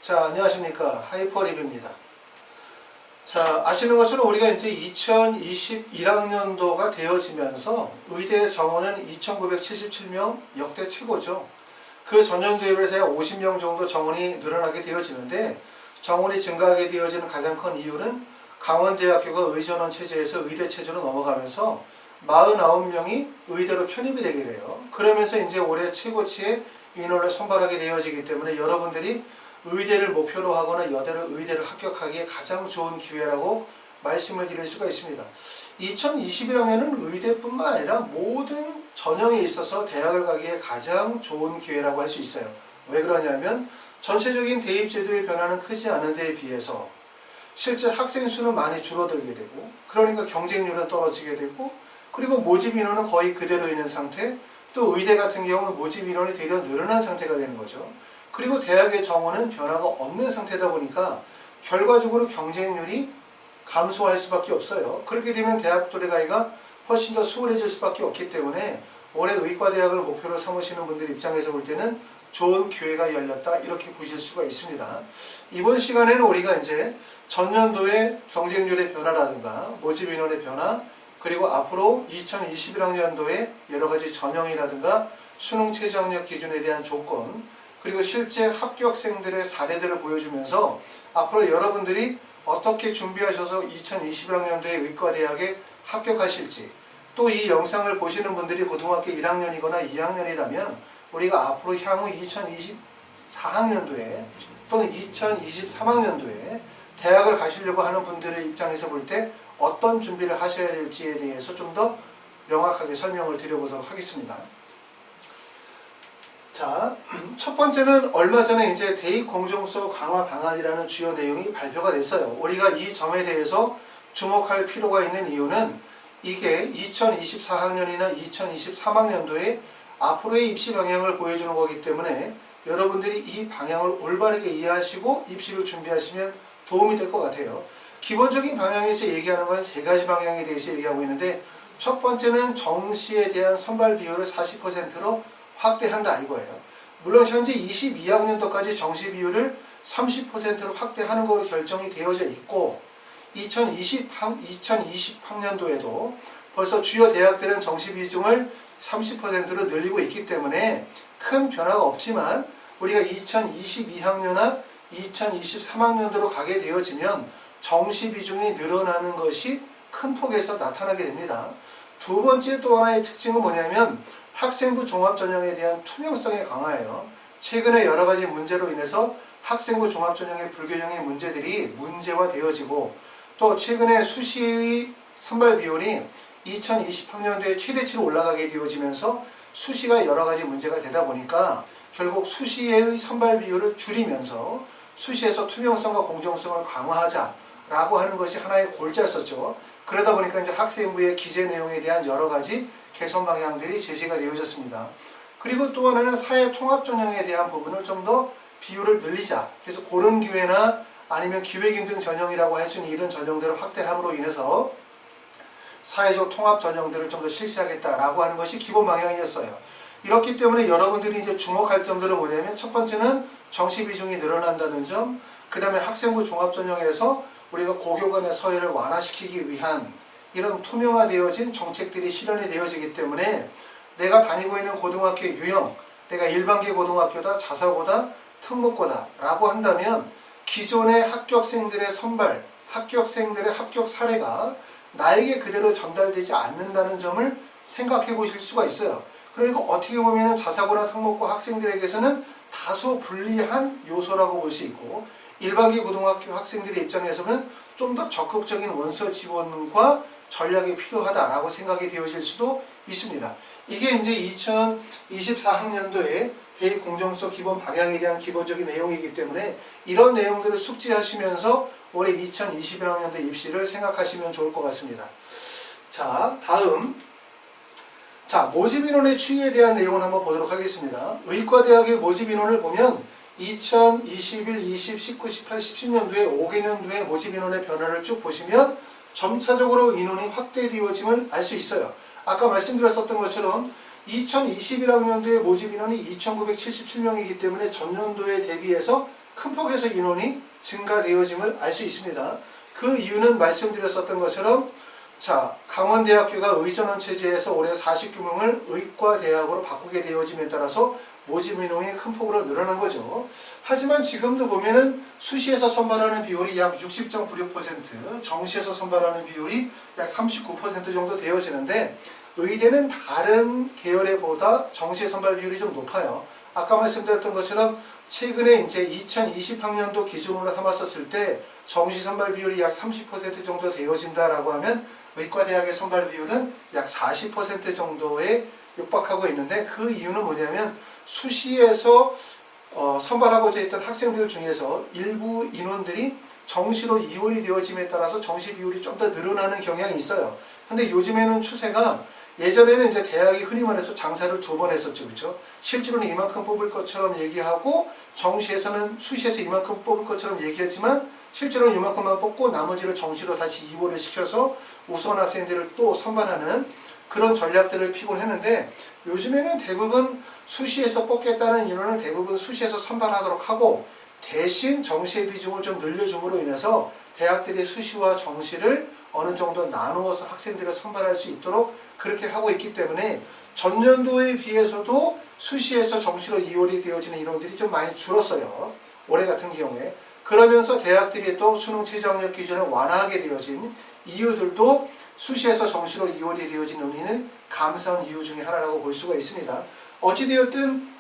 자, 안녕하십니까. 하이퍼리뷰입니다. 자, 아시는 것처럼 우리가 이제 2021학년도가 되어지면서 의대 정원은 2,977명, 역대 최고죠. 그 전년도에 비해서 50명 정도 정원이 늘어나게 되어지는데, 정원이 증가하게 되어지는 가장 큰 이유는 강원대학교가 의전원 체제에서 의대 체제로 넘어가면서 49명이 의대로 편입이 되게 돼요. 그러면서 이제 올해 최고치의 인원을 선발하게 되어지기 때문에 여러분들이 의대를 목표로 하거나 의대를 합격하기에 가장 좋은 기회라고 말씀을 드릴 수가 있습니다. 2021학년은 의대뿐만 아니라 모든 전형에 있어서 대학을 가기에 가장 좋은 기회라고 할 수 있어요. 왜 그러냐면 전체적인 대입 제도의 변화는 크지 않은 데에 비해서 실제 학생 수는 많이 줄어들게 되고, 그러니까 경쟁률은 떨어지게 되고, 그리고 모집 인원은 거의 그대로 있는 상태, 또 의대 같은 경우는 모집 인원이 되려 늘어난 상태가 되는 거죠. 그리고 대학의 정원은 변화가 없는 상태다 보니까 결과적으로 경쟁률이 감소할 수밖에 없어요. 그렇게 되면 대학들의 가기가 훨씬 더 수월해질 수밖에 없기 때문에 올해 의과대학을 목표로 삼으시는 분들 입장에서 볼 때는 좋은 기회가 열렸다, 이렇게 보실 수가 있습니다. 이번 시간에는 우리가 이제 전년도의 경쟁률의 변화라든가 모집 인원의 변화, 그리고 앞으로 2021학년도의 여러 가지 전형이라든가 수능 최저 학력 기준에 대한 조건, 그리고 실제 합격생들의 사례들을 보여주면서 앞으로 여러분들이 어떻게 준비하셔서 2021학년도에 의과대학에 합격하실지, 또 이 영상을 보시는 분들이 고등학교 1학년이거나 2학년이라면 우리가 앞으로 향후 2024학년도에 또는 2023학년도에 대학을 가시려고 하는 분들의 입장에서 볼 때 어떤 준비를 하셔야 될지에 대해서 좀 더 명확하게 설명을 드려보도록 하겠습니다. 자, 첫 번째는 얼마 전에 이제 대입 공정성 강화 방안이라는 주요 내용이 발표가 됐어요. 우리가 이 점에 대해서 주목할 필요가 있는 이유는 이게 2024학년이나 2023학년도에 앞으로의 입시 방향을 보여주는 거기 때문에 여러분들이 이 방향을 올바르게 이해하시고 입시를 준비하시면 도움이 될 것 같아요. 기본적인 방향에서 얘기하는 건 세 가지 방향에 대해서 얘기하고 있는데, 첫 번째는 정시에 대한 선발 비율을 40%로 확대한다 이거예요. 물론 현재 22학년도까지 정시 비율을 30%로 확대하는 것으로 결정이 되어져 있고, 2020학년도에도 벌써 주요 대학들은 정시 비중을 30%로 늘리고 있기 때문에 큰 변화가 없지만, 우리가 2022학년이나 2023학년도로 가게 되어지면 정시 비중이 늘어나는 것이 큰 폭에서 나타나게 됩니다. 두 번째 또 하나의 특징은 뭐냐면 학생부 종합전형에 대한 투명성의 강화예요. 최근에 여러 가지 문제로 인해서 학생부 종합전형의 불균형의 문제들이 문제화되어지고, 또 최근에 수시의 선발 비율이 2020학년도에 최대치로 올라가게 되어지면서 수시가 여러 가지 문제가 되다 보니까 결국 수시의 선발 비율을 줄이면서 수시에서 투명성과 공정성을 강화하자라고 하는 것이 하나의 골자였었죠. 그러다 보니까 이제 학생부의 기재 내용에 대한 여러 가지 개선 방향들이 제시가 되어졌습니다. 그리고 또 하나는 사회 통합 전형에 대한 부분을 좀 더 비율을 늘리자. 그래서 고른 기회나 아니면 기회균등 전형이라고 할 수 있는 이런 전형들을 확대함으로 인해서 사회적 통합 전형들을 좀 더 실시하겠다라고 하는 것이 기본 방향이었어요. 이렇기 때문에 여러분들이 이제 주목할 점들은 뭐냐면, 첫 번째는 정시 비중이 늘어난다는 점, 그 다음에 학생부 종합 전형에서 우리가 고교 간의 서열을 완화시키기 위한 이런 투명화되어진 정책들이 실현이 되어지기 때문에 내가 다니고 있는 고등학교 유형, 내가 일반계 고등학교다, 자사고다, 특목고다 라고 한다면 기존의 합격생들의 선발, 합격생들의 합격 사례가 나에게 그대로 전달되지 않는다는 점을 생각해 보실 수가 있어요. 그러니까 어떻게 보면 자사고나 특목고 학생들에게서는 다소 불리한 요소라고 볼 수 있고, 일반계 고등학교 학생들의 입장에서는 좀 더 적극적인 원서 지원과 전략이 필요하다라고 생각이 되어질 수도 있습니다. 이게 이제 2024학년도에 대입 공정성 기본 방향에 대한 기본적인 내용이기 때문에 이런 내용들을 숙지하시면서 올해 2021학년도 입시를 생각하시면 좋을 것 같습니다. 자, 다음. 자, 모집 인원의 추이에 대한 내용을 한번 보도록 하겠습니다. 의과대학의 모집 인원을 보면 2021, 20, 19, 18, 17년도에 5개년도의 모집 인원의 변화를 쭉 보시면 점차적으로 인원이 확대되어짐을 알 수 있어요. 아까 말씀드렸었던 것처럼 2021학년도의 모집 인원이 2,977명이기 때문에 전년도에 대비해서 큰 폭에서 인원이 증가되어짐을 알 수 있습니다. 그 이유는 말씀드렸었던 것처럼 자, 강원대학교가 의전원 체제에서 올해 49명을 의과대학으로 바꾸게 되어짐에 따라서 모집 인원이 큰 폭으로 늘어난 거죠. 하지만 지금도 보면은 수시에서 선발하는 비율이 약 60.96%, 정시에서 선발하는 비율이 약 39% 정도 되어지는데 의대는 다른 계열에보다 정시 선발 비율이 좀 높아요. 아까 말씀드렸던 것처럼 최근에 이제 2020학년도 기준으로 삼았었을 때 정시 선발 비율이 약 30% 정도 되어진다라고 하면 의과대학의 선발 비율은 약 40% 정도에 육박하고 있는데 그 이유는 뭐냐면 수시에서 선발하고자 했던 학생들 중에서 일부 인원들이 정시로 이원이 되어짐에 따라서 정시 비율이 좀 더 늘어나는 경향이 있어요. 근데 요즘에는 추세가 예전에는 이제 대학이 흔히 말해서 장사를 2번 했었죠. 그렇죠? 실제로는 이만큼 뽑을 것처럼 얘기하고 정시에서는 수시에서 이만큼 뽑을 것처럼 얘기했지만 실제로는 이만큼만 뽑고 나머지를 정시로 다시 이원을 시켜서 우수한 학생들을 또 선발하는 그런 전략들을 피곤 했는데 요즘에는 대부분 수시에서 뽑겠다는 인원을 대부분 수시에서 선발하도록 하고 대신 정시의 비중을 좀 늘려줌으로 인해서 대학들이 수시와 정시를 어느 정도 나누어서 학생들을 선발할 수 있도록 그렇게 하고 있기 때문에 전년도에 비해서도 수시에서 정시로 이월이 되어지는 인원들이 좀 많이 줄었어요. 올해 같은 경우에. 그러면서 대학들이 또 수능 최저학력 기준을 완화하게 되어진 이유들도 수시에서 정시로 이월이 되어진 논의는 감사한 이유 중에 하나라고 볼 수가 있습니다. 어찌되었든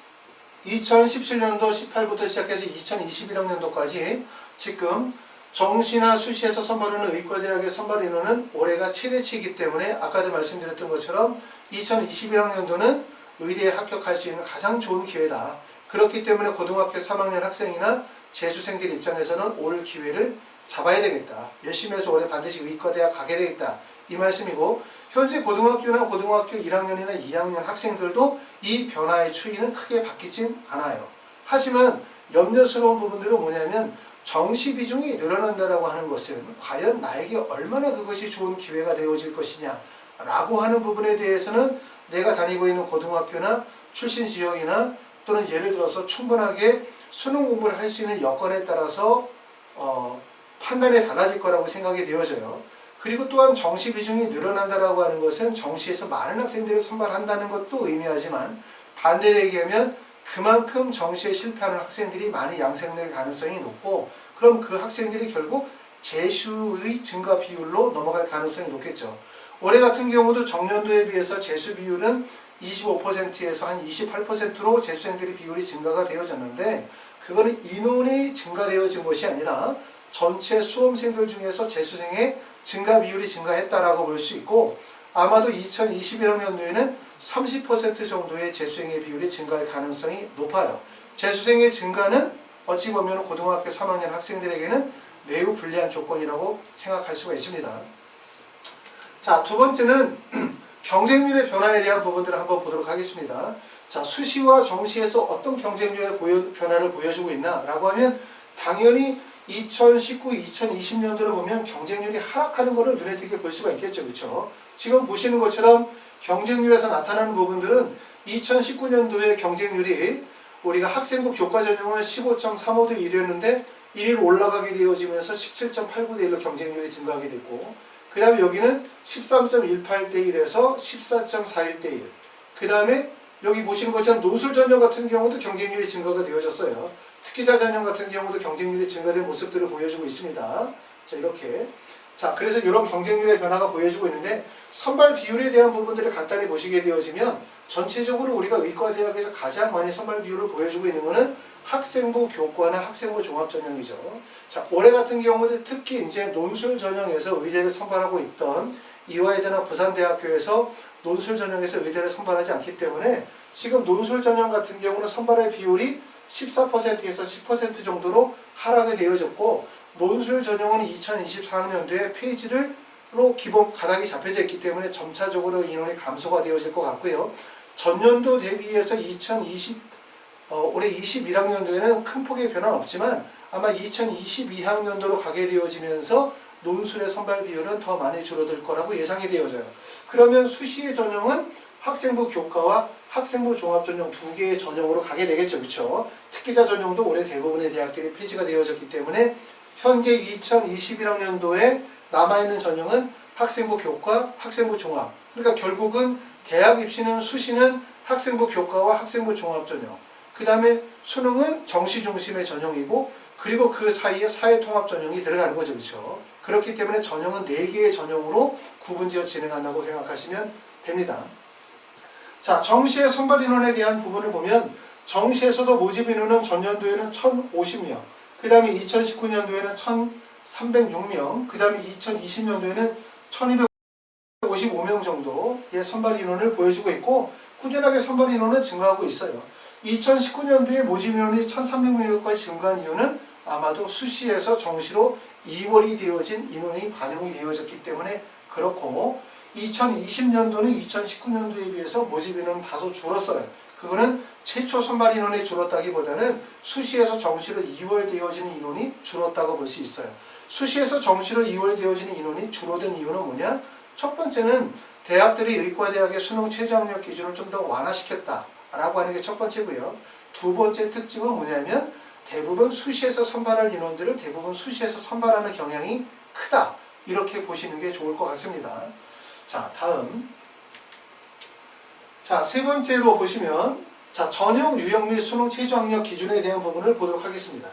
2017년도 18부터 시작해서 2021학년도까지 지금 정시나 수시에서 선발하는 의과대학의 선발 인원은 올해가 최대치이기 때문에 아까도 말씀드렸던 것처럼 2021학년도는 의대에 합격할 수 있는 가장 좋은 기회다. 그렇기 때문에 고등학교 3학년 학생이나 재수생들 입장에서는 올 기회를 잡아야 되겠다. 열심히 해서 올해 반드시 의과대학 가게 되겠다. 이 말씀이고 현재 고등학교나 고등학교 1학년이나 2학년 학생들도 이 변화의 추이는 크게 바뀌진 않아요. 하지만 염려스러운 부분들은 뭐냐면 정시 비중이 늘어난다라고 하는 것은 과연 나에게 얼마나 그것이 좋은 기회가 되어질 것이냐 라고 하는 부분에 대해서는 내가 다니고 있는 고등학교나 출신 지역이나 또는 예를 들어서 충분하게 수능 공부를 할 수 있는 여건에 따라서 판단이 달라질 거라고 생각이 되어져요. 그리고 또한 정시 비중이 늘어난다라고 하는 것은 정시에서 많은 학생들을 선발한다는 것도 의미하지만 반대로 얘기하면 그만큼 정시에 실패하는 학생들이 많이 양성될 가능성이 높고 그럼 그 학생들이 결국 재수의 증가 비율로 넘어갈 가능성이 높겠죠. 올해 같은 경우도 정년도에 비해서 재수 비율은 25%에서 한 28%로 재수생들의 비율이 증가가 되어졌는데 그거는 인원이 증가되어진 것이 아니라 전체 수험생들 중에서 재수생의 증가 비율이 증가했다라고 볼 수 있고 아마도 2021학년도에는 30% 정도의 재수생의 비율이 증가할 가능성이 높아요. 재수생의 증가는 어찌 보면 고등학교 3학년 학생들에게는 매우 불리한 조건이라고 생각할 수가 있습니다. 자, 두 번째는 경쟁률의 변화에 대한 부분들을 한번 보도록 하겠습니다. 자, 수시와 정시에서 어떤 경쟁률의 변화를 보여주고 있나라고 하면 당연히 2019, 2020년도를 보면 경쟁률이 하락하는 것을 눈에 띄게 볼 수가 있겠죠. 그렇죠? 지금 보시는 것처럼 경쟁률에서 나타나는 부분들은 2019년도의 경쟁률이 우리가 학생부 교과 전형은 15.35 대 1이었는데 1위로 올라가게 되어지면서 17.89 대 1로 경쟁률이 증가하게 됐고 그 다음에 여기는 13.18 대 1에서 14.41 대 1. 그 다음에 여기 보시는 것처럼 논술 전형 같은 경우도 경쟁률이 증가가 되어졌어요. 특기자 전형 같은 경우도 경쟁률이 증가된 모습들을 보여주고 있습니다. 자, 이렇게. 자, 그래서 이런 경쟁률의 변화가 보여지고 있는데 선발 비율에 대한 부분들을 간단히 보시게 되어지면 전체적으로 우리가 의과대학에서 가장 많이 선발 비율을 보여주고 있는 것은 학생부 교과나 학생부 종합 전형이죠. 자, 올해 같은 경우는 특히 이제 논술 전형에서 의대를 선발하고 있던 이화여대나 부산대학교에서 논술 전형에서 의대를 선발하지 않기 때문에 지금 논술 전형 같은 경우는 선발의 비율이 14%에서 10% 정도로 하락이 되어졌고 논술 전형은 2024학년도에 폐지로 기본 가닥이 잡혀져 있기 때문에 점차적으로 인원이 감소가 되어질 것 같고요. 전년도 대비해서 올해 21학년도에는 큰 폭의 변화는 없지만 아마 2022학년도로 가게 되어지면서 논술의 선발 비율은 더 많이 줄어들 거라고 예상이 되어져요. 그러면 수시의 전형은 학생부 교과와 학생부 종합전형 두 개의 전형으로 가게 되겠죠. 그렇죠? 특기자 전형도 올해 대부분의 대학들이 폐지가 되어졌기 때문에 현재 2021학년도에 남아있는 전형은 학생부 교과, 학생부 종합. 그러니까 결국은 대학 입시는 수시는 학생부 교과와 학생부 종합 전형. 그 다음에 수능은 정시 중심의 전형이고 그리고 그 사이에 사회통합 전형이 들어가는 거죠. 그렇죠? 그렇기 때문에 전형은 4개의 전형으로 구분지어 진행한다고 생각하시면 됩니다. 자, 정시의 선발 인원에 대한 부분을 보면 정시에서도 모집 인원은 전년도에는 1,050명, 그 다음에 2019년도에는 1,306명, 그 다음에 2020년도에는 1,255명 정도의 선발 인원을 보여주고 있고 꾸준하게 선발 인원은 증가하고 있어요. 2019년도에 모집 인원이 1,300명까지 증가한 이유는 아마도 수시에서 정시로 2월이 되어진 인원이 반영이 되어졌기 때문에 그렇고 2020년도는 2019년도에 비해서 모집 인원은 다소 줄었어요. 그거는 최초 선발 인원이 줄었다기보다는 수시에서 정시로 2월 되어지는 인원이 줄었다고 볼 수 있어요. 수시에서 정시로 2월 되어지는 인원이 줄어든 이유는 뭐냐? 첫 번째는 대학들이 의과대학의 수능 최저학력 기준을 좀 더 완화시켰다라고 하는 게 첫 번째고요. 두 번째 특징은 뭐냐면 대부분 수시에서 선발할 인원들을 대부분 수시에서 선발하는 경향이 크다. 이렇게 보시는 게 좋을 것 같습니다. 자, 다음. 자, 세 번째로 보시면 자, 전형 유형 및 수능 최저학력 기준에 대한 부분을 보도록 하겠습니다.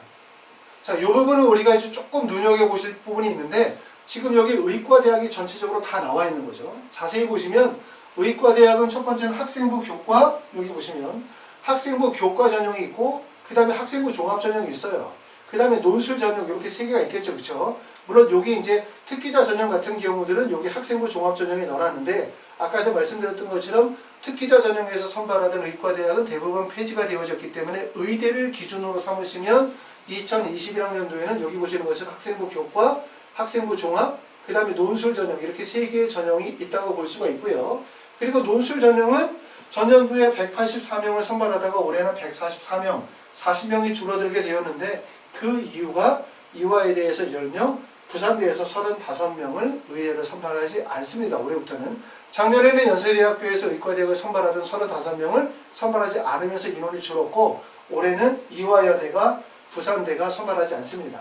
자, 이 부분은 우리가 이제 조금 눈여겨보실 부분이 있는데 지금 여기 의과대학이 전체적으로 다 나와 있는 거죠. 자세히 보시면 의과대학은 첫 번째는 학생부 교과, 여기 보시면 학생부 교과 전형이 있고 그 다음에 학생부 종합 전형이 있어요. 그 다음에 논술 전형 이렇게 세 개가 있겠죠. 그렇죠? 물론 여기 이제 특기자 전형 같은 경우들은 여기 학생부 종합 전형에 넣어놨는데 아까도 말씀드렸던 것처럼 특기자 전형에서 선발하던 의과대학은 대부분 폐지가 되어졌기 때문에 의대를 기준으로 삼으시면 2021학년도에는 여기 보시는 것처럼 학생부 교과, 학생부 종합, 그 다음에 논술 전형 이렇게 세 개의 전형이 있다고 볼 수가 있고요. 그리고 논술 전형은 전년도에 184명을 선발하다가 올해는 144명, 40명이 줄어들게 되었는데 그 이유가 이화에 대해서 10명, 부산대에서 35명을 의대로 선발하지 않습니다. 올해부터는. 작년에는 연세대학교에서 의과대학을 선발하던 35명을 선발하지 않으면서 인원이 줄었고 올해는 이화여대가 부산대가 선발하지 않습니다.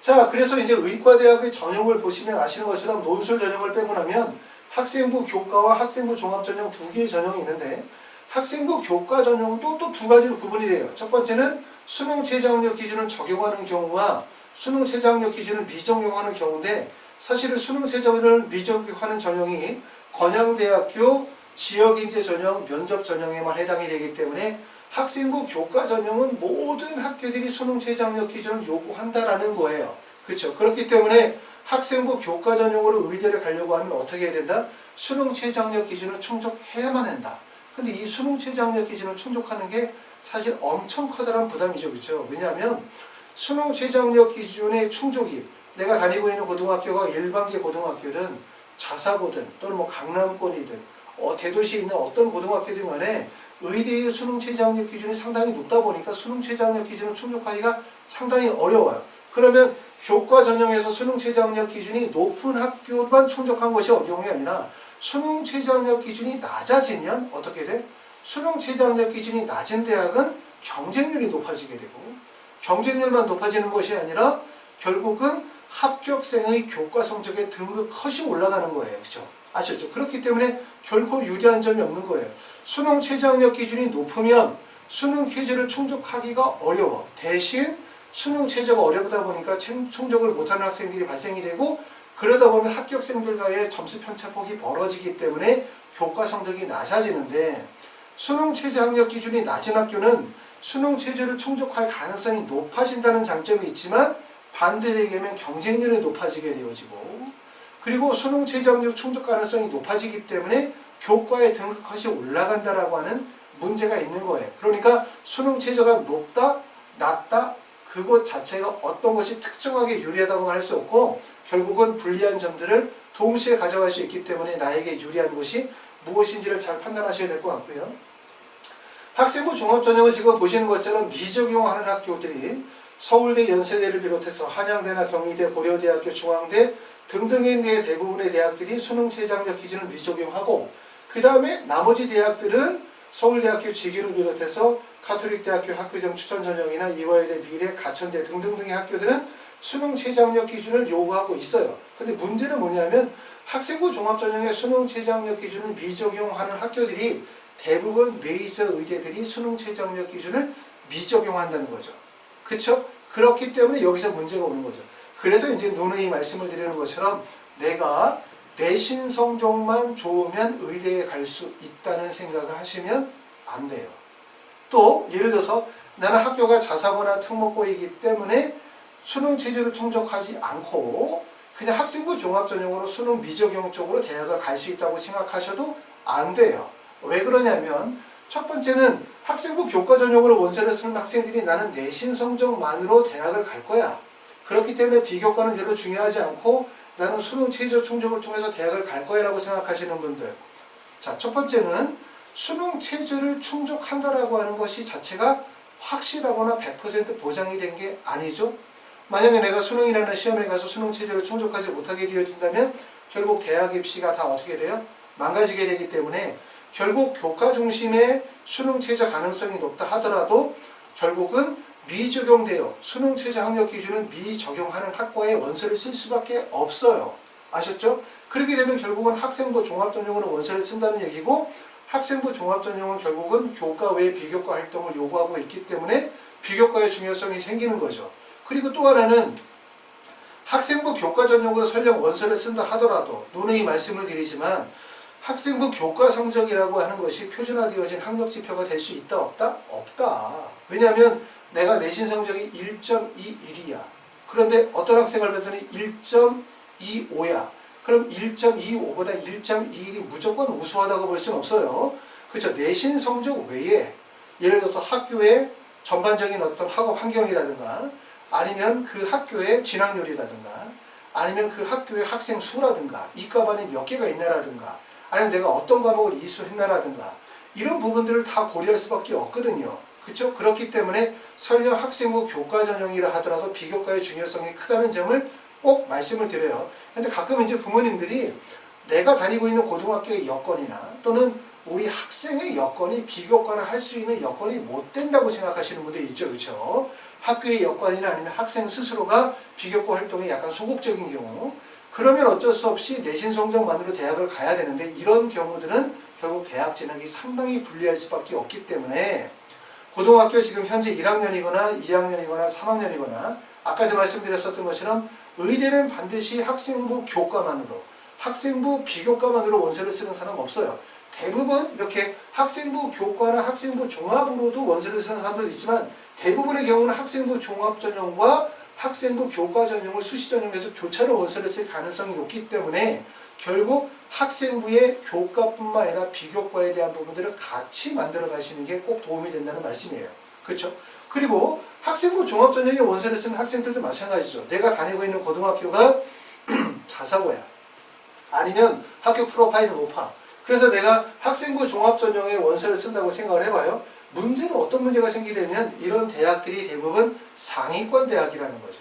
자, 그래서 이제 의과대학의 전형을 보시면 아시는 것처럼 논술 전형을 빼고 나면 학생부 교과와 학생부 종합 전형 두 개의 전형이 있는데 학생부 교과 전형도 또 두 가지로 구분이 돼요. 첫 번째는 수능 최저학력 기준을 적용하는 경우와 수능 최저학력 기준을 미적용하는 경우인데 사실은 수능 최저를 미적용하는 전형이 건양대학교 지역인재 전형, 면접 전형에만 해당이 되기 때문에 학생부 교과 전형은 모든 학교들이 수능 최저학력 기준을 요구한다라는 거예요. 그렇죠? 그렇기 때문에 학생부 교과 전형으로 의대를 가려고 하면 어떻게 해야 된다? 수능 최저학력 기준을 충족해야만 한다. 근데 이 수능 최저학력 기준을 충족하는 게 사실 엄청 커다란 부담이죠. 그렇죠? 왜냐하면 수능 최저학력 기준의 충족이 내가 다니고 있는 고등학교가 일반계 고등학교든 자사고든 또는 뭐 강남권이든 대도시에 있는 어떤 고등학교든 간에 의대의 수능 최저학력 기준이 상당히 높다 보니까 수능 최저학력 기준을 충족하기가 상당히 어려워요. 그러면 교과 전형에서 수능 최저학력 기준이 높은 학교만 충족한 것이 어려운 게 아니라 수능 최저학력 기준이 낮아지면 어떻게 돼? 수능 최저학력 기준이 낮은 대학은 경쟁률이 높아지게 되고 경쟁률만 높아지는 것이 아니라 결국은 합격생의 교과 성적의 등급 컷이 올라가는 거예요. 그렇죠? 아시죠? 그렇기 때문에 결코 유리한 점이 없는 거예요. 수능 최저학력 기준이 높으면 수능 퀴즈를 충족하기가 어려워. 대신 수능 최저가 어렵다 보니까 충족을 못하는 학생들이 발생이 되고 그러다 보면 합격생들과의 점수 편차폭이 벌어지기 때문에 교과 성적이 낮아지는데 수능 최저학력 기준이 낮은 학교는 수능 최저를 충족할 가능성이 높아진다는 장점이 있지만 반대로 얘기하면 경쟁률이 높아지게 되어지고 그리고 수능 최저학력 충족 가능성이 높아지기 때문에 교과의 등급 컷이 올라간다라고 하는 문제가 있는 거예요. 그러니까 수능 최저가 높다, 낮다 그것 자체가 어떤 것이 특정하게 유리하다고 할 수 없고 결국은 불리한 점들을 동시에 가져갈 수 있기 때문에 나에게 유리한 것이 무엇인지를 잘 판단하셔야 될 것 같고요. 학생부 종합전형은 지금 보시는 것처럼 미적용하는 학교들이 서울대, 연세대를 비롯해서 한양대나 경희대, 고려대학교, 중앙대 등등의 대부분의 대학들이 수능 최저학력 기준을 미적용하고 그 다음에 나머지 대학들은 서울대학교 직위를 비롯해서 가톨릭대학교 학교장 추천전형이나 이화여대, 미래, 가천대 등등등의 학교들은 수능 최저학력 기준을 요구하고 있어요. 근데 문제는 뭐냐면 학생부 종합전형의 수능 최저학력 기준을 미적용하는 학교들이 대부분 메이저 의대들이 수능 최저학력 기준을 미적용한다는 거죠. 그쵸? 그렇기 때문에 여기서 문제가 오는 거죠. 그래서 이제 누누이 말씀을 드리는 것처럼 내가 내신 성적만 좋으면 의대에 갈 수 있다는 생각을 하시면 안 돼요. 또 예를 들어서 나는 학교가 자사고나 특목고이기 때문에 수능 체제를 충족하지 않고 그냥 학생부 종합전형으로 수능 미적용 쪽으로 대학을 갈 수 있다고 생각하셔도 안 돼요. 왜 그러냐면 첫 번째는 학생부 교과 전형으로 원서를 쓰는 학생들이 나는 내신 성적만으로 대학을 갈 거야. 그렇기 때문에 비교과는 별로 중요하지 않고 나는 수능 최저 충족을 통해서 대학을 갈 거야 라고 생각하시는 분들. 자, 첫 번째는 수능 최저를 충족한다라고 하는 것이 자체가 확실하거나 100% 보장이 된 게 아니죠. 만약에 내가 수능이라는 시험에 가서 수능 최저를 충족하지 못하게 되어진다면 결국 대학 입시가 다 어떻게 돼요? 망가지게 되기 때문에 결국 교과 중심의 수능 최저 가능성이 높다 하더라도 결국은 미적용대요. 수능 최저 학력 기준은 미적용하는 학과에 원서를 쓸 수밖에 없어요. 아셨죠? 그렇게 되면 결국은 학생부 종합전형으로 원서를 쓴다는 얘기고 학생부 종합전형은 결국은 교과 외 비교과 활동을 요구하고 있기 때문에 비교과의 중요성이 생기는 거죠. 그리고 또 하나는 학생부 교과 전형으로 설령 원서를 쓴다 하더라도 누누이 말씀을 드리지만 학생부 교과 성적이라고 하는 것이 표준화되어진 학력 지표가 될 수 있다 없다? 없다. 왜냐하면 내가 내신 성적이 1.21이야. 그런데 어떤 학생을 봤더니 1.25야. 그럼 1.25보다 1.21이 무조건 우수하다고 볼 수는 없어요. 그렇죠. 내신 성적 외에 예를 들어서 학교의 전반적인 어떤 학업 환경이라든가 아니면 그 학교의 진학률이라든가 아니면 그 학교의 학생 수라든가 이과반이 몇 개가 있나라든가 아니면 내가 어떤 과목을 이수했나라든가 이런 부분들을 다 고려할 수밖에 없거든요. 그렇죠? 그렇기 때문에 설령 학생부 교과 전형이라 하더라도 비교과의 중요성이 크다는 점을 꼭 말씀을 드려요. 근데 가끔 이제 부모님들이 내가 다니고 있는 고등학교의 여건이나 또는 우리 학생의 여건이 비교과를 할 수 있는 여건이 못 된다고 생각하시는 분들이 있죠. 그렇죠? 학교의 여건이나 아니면 학생 스스로가 비교과 활동에 약간 소극적인 경우 그러면 어쩔 수 없이 내신 성적만으로 대학을 가야 되는데 이런 경우들은 결국 대학 진학이 상당히 불리할 수밖에 없기 때문에 고등학교 지금 현재 1학년이거나 2학년이거나 3학년이거나 아까도 말씀드렸었던 것처럼 의대는 반드시 학생부 교과만으로 학생부 비교과만으로 원서를 쓰는 사람 없어요. 대부분 이렇게 학생부 교과나 학생부 종합으로도 원서를 쓰는 사람도 있지만 대부분의 경우는 학생부 종합전형과 학생부 교과전형을 수시전형에서 교차로 원서를 쓸 가능성이 높기 때문에 결국 학생부의 교과뿐만 아니라 비교과에 대한 부분들을 같이 만들어 가시는 게 꼭 도움이 된다는 말씀이에요. 그렇죠? 그리고 학생부 종합전형에 원서를 쓰는 학생들도 마찬가지죠. 내가 다니고 있는 고등학교가 자사고야. 아니면 학교 프로파일이 높아. 그래서 내가 학생부 종합전형에 원서를 쓴다고 생각을 해봐요. 문제는 어떤 문제가 생기냐면 이런 대학들이 대부분 상위권 대학이라는 거죠.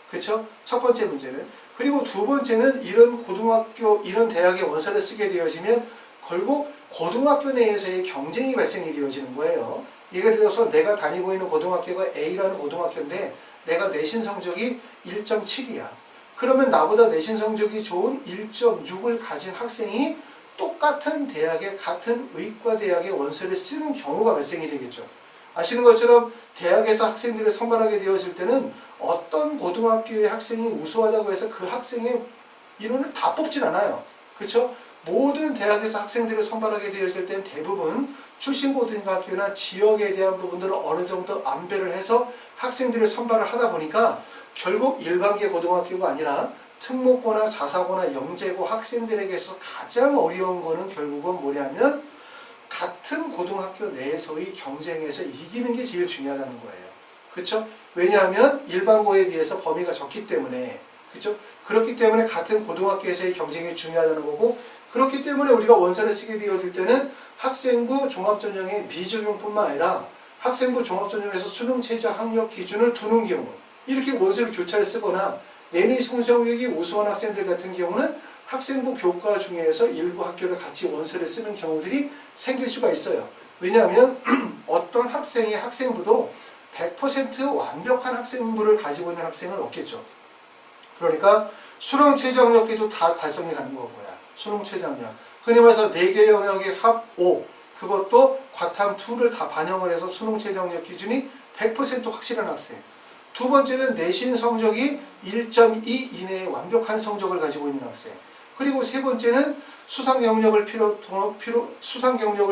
그렇죠? 첫 번째 문제는. 그리고 두 번째는 이런 고등학교, 이런 대학에 원서를 쓰게 되어지면 결국 고등학교 내에서의 경쟁이 발생이 되어지는 거예요. 예를 들어서 내가 다니고 있는 고등학교가 A라는 고등학교인데 내가 내신 성적이 1.7이야. 그러면 나보다 내신 성적이 좋은 1.6을 가진 학생이 똑같은 대학에 같은 의과대학에 원서를 쓰는 경우가 발생이 되겠죠. 아시는 것처럼 대학에서 학생들을 선발하게 되어질 때는 어떤 고등학교의 학생이 우수하다고 해서 그 학생의 인원을 다 뽑진 않아요. 그렇죠? 모든 대학에서 학생들을 선발하게 되어질 때는 대부분 출신 고등학교나 지역에 대한 부분들을 어느 정도 안배를 해서 학생들을 선발을 하다 보니까 결국 일반계 고등학교가 아니라 특목고나 자사고나 영재고 학생들에게서 가장 어려운 거는 결국은 뭐냐면 같은 고등학교 내에서의 경쟁에서 이기는 게 제일 중요하다는 거예요. 그렇죠? 왜냐하면 일반고에 비해서 범위가 적기 때문에 그렇죠? 그렇기 때문에 같은 고등학교에서의 경쟁이 중요하다는 거고 그렇기 때문에 우리가 원서를 쓰게 되어질 때는 학생부 종합전형의 미적용뿐만 아니라 학생부 종합전형에서 수능 최저 학력 기준을 두는 경우 이렇게 원서를 교차를 쓰거나 내니 성적이 우수한 학생들 같은 경우는 학생부 교과 중에서 일부 학교를 같이 원서를 쓰는 경우들이 생길 수가 있어요. 왜냐하면 어떤 학생의 학생부도 100% 완벽한 학생부를 가지고 있는 학생은 없겠죠. 그러니까 수능 최저학력기도 다 달성이 가는 거고요. 수능 최저학력. 흔히 말해서 4개 영역의 합 5. 그것도 과탐 2를 다 반영을 해서 수능 최저학력 기준이 100% 확실한 학생. 두 번째는 내신 성적이 1.2 이내의 완벽한 성적을 가지고 있는 학생. 그리고 세 번째는 수상 경력을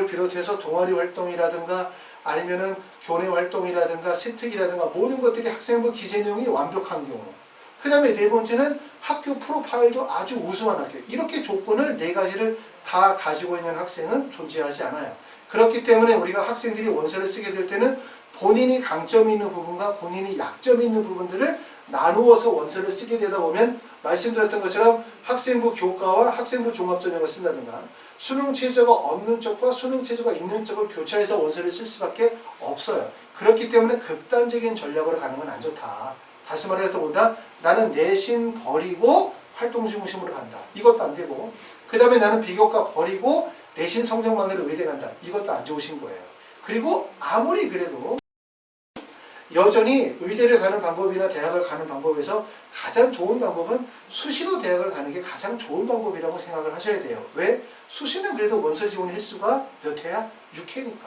비롯해서 동아리 활동이라든가 아니면은 교내 활동이라든가 세특이라든가 모든 것들이 학생부 기재 내용이 완벽한 경우. 그 다음에 네 번째는 학교 프로파일도 아주 우수한 학교. 이렇게 조건을 네 가지를 다 가지고 있는 학생은 존재하지 않아요. 그렇기 때문에 우리가 학생들이 원서를 쓰게 될 때는 본인이 강점이 있는 부분과 본인이 약점이 있는 부분들을 나누어서 원서를 쓰게 되다 보면 말씀드렸던 것처럼 학생부 교과와 학생부 종합전형을 쓴다든가 수능 최저가 없는 쪽과 수능 최저가 있는 쪽을 교차해서 원서를 쓸 수밖에 없어요. 그렇기 때문에 극단적인 전략으로 가는 건 안 좋다. 다시 말해서 본다. 나는 내신 버리고 활동 중심으로 간다. 이것도 안 되고 그 다음에 나는 비교과 버리고 내신 성적만으로 의대 간다. 이것도 안 좋으신 거예요. 그리고 아무리 그래도 여전히 의대를 가는 방법이나 대학을 가는 방법에서 가장 좋은 방법은 수시로 대학을 가는 게 가장 좋은 방법이라고 생각을 하셔야 돼요. 왜? 수시는 그래도 원서 지원 횟수가 몇 회야? 6회니까.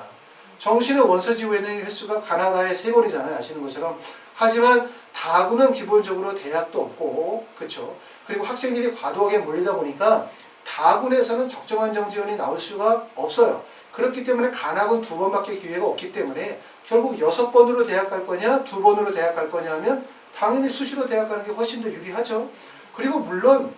정시는 원서 지원 횟수가 가나다의 3번이잖아요. 아시는 것처럼. 하지만 다구는 기본적으로 대학도 없고, 그렇죠? 그리고 학생들이 과도하게 몰리다 보니까 다군에서는 적정한 정지원이 나올 수가 없어요. 그렇기 때문에 간학은 2번밖에 기회가 없기 때문에 결국 6번으로 대학 갈 거냐 2번으로 대학 갈 거냐 하면 당연히 수시로 대학 가는 게 훨씬 더 유리하죠. 그리고 물론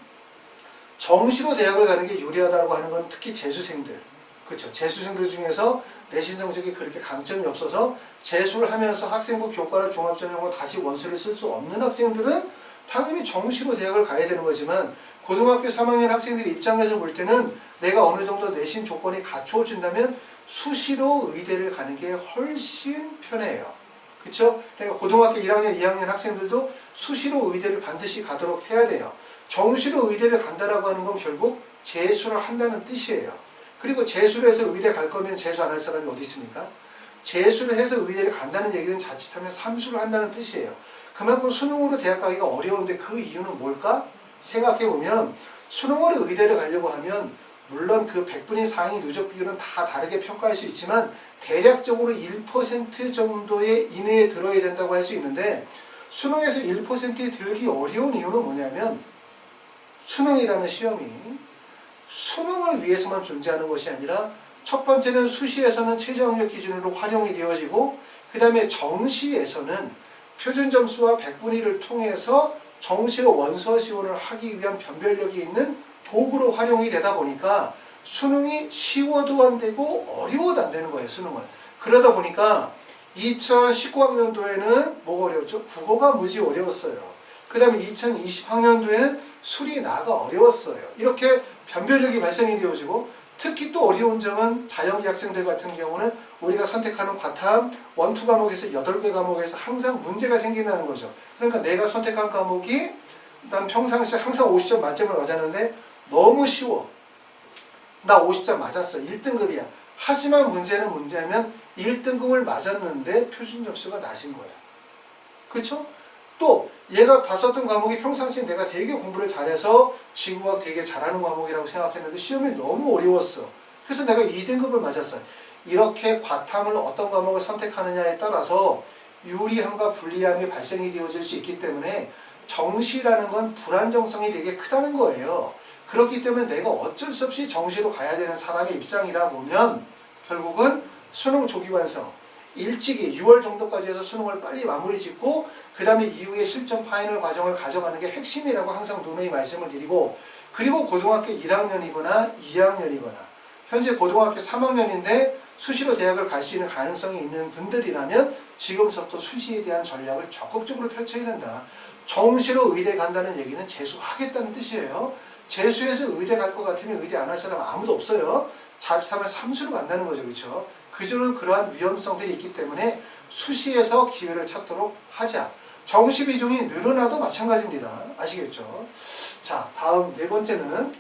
정시로 대학을 가는 게 유리하다고 하는 건 특히 재수생들, 그렇죠? 재수생들 중에서 내신 성적이 그렇게 강점이 없어서 재수를 하면서 학생부 교과나 종합전형으로 다시 원서를 쓸 수 없는 학생들은 당연히 정시로 대학을 가야 되는 거지만 고등학교 3학년 학생들 입장에서 볼 때는 내가 어느 정도 내신 조건이 갖추어진다면 수시로 의대를 가는 게 훨씬 편해요. 그렇죠? 그러니까 고등학교 1학년, 2학년 학생들도 수시로 의대를 반드시 가도록 해야 돼요. 정시로 의대를 간다라고 하는 건 결국 재수를 한다는 뜻이에요. 그리고 재수를 해서 의대 갈 거면 재수 안 할 사람이 어디 있습니까? 재수를 해서 의대를 간다는 얘기는 자칫하면 삼수를 한다는 뜻이에요. 그만큼 수능으로 대학 가기가 어려운데 그 이유는 뭘까? 생각해보면 수능으로 의대를 가려고 하면 물론 그 100분의 상위 누적 비율은 다 다르게 평가할 수 있지만 대략적으로 1% 정도의 이내에 들어야 된다고 할 수 있는데 수능에서 1%에 들기 어려운 이유는 뭐냐면 수능이라는 시험이 수능을 위해서만 존재하는 것이 아니라 첫 번째는 수시에서는 최저학력 기준으로 활용이 되어지고 그 다음에 정시에서는 표준 점수와 100분의 1을 통해서 정시로 원서 지원을 하기 위한 변별력이 있는 도구로 활용이 되다 보니까 수능이 쉬워도 안 되고 어려워도 안 되는 거예요. 수능은. 그러다 보니까 2019학년도에는 뭐가 어려웠죠? 국어가 무지 어려웠어요. 그 다음에 2020학년도에는 수리나가 어려웠어요. 이렇게 변별력이 발생이 되어지고 특히 또 어려운 점은 자연계 학생들 같은 경우는 우리가 선택하는 과탐 1, 2 과목에서 8개 과목에서 항상 문제가 생긴다는 거죠. 그러니까 내가 선택한 과목이 난 평상시에 항상 50점 만점을 맞았는데 너무 쉬워. 나 50점 맞았어. 1등급이야. 하지만 문제는 문제면 1등급을 맞았는데 표준 점수가 낮은 거야. 그쵸? 또 얘가 봤었던 과목이 평상시에 내가 되게 공부를 잘해서 지구과학 되게 잘하는 과목이라고 생각했는데 시험이 너무 어려웠어. 그래서 내가 2등급을 맞았어요. 이렇게 과탐을 어떤 과목을 선택하느냐에 따라서 유리함과 불리함이 발생이 되어질 수 있기 때문에 정시라는 건 불안정성이 되게 크다는 거예요. 그렇기 때문에 내가 어쩔 수 없이 정시로 가야 되는 사람의 입장이라 보면 결국은 수능 조기 완성 일찍이 6월 정도까지 해서 수능을 빨리 마무리 짓고 그 다음에 이후에 실전 파이널 과정을 가져가는 게 핵심이라고 항상 누누이 말씀을 드리고 그리고 고등학교 1학년이거나 2학년이거나 현재 고등학교 3학년인데 수시로 대학을 갈 수 있는 가능성이 있는 분들이라면 지금부터 수시에 대한 전략을 적극적으로 펼쳐야 된다. 정시로 의대 간다는 얘기는 재수하겠다는 뜻이에요. 재수해서 의대 갈 것 같으면 의대 안 할 사람 아무도 없어요. 자취하면 삼수로 간다는 거죠. 그렇죠? 그저는 그러한 위험성들이 있기 때문에 수시에서 기회를 찾도록 하자. 정시 비중이 늘어나도 마찬가지입니다. 아시겠죠? 자, 다음 네 번째는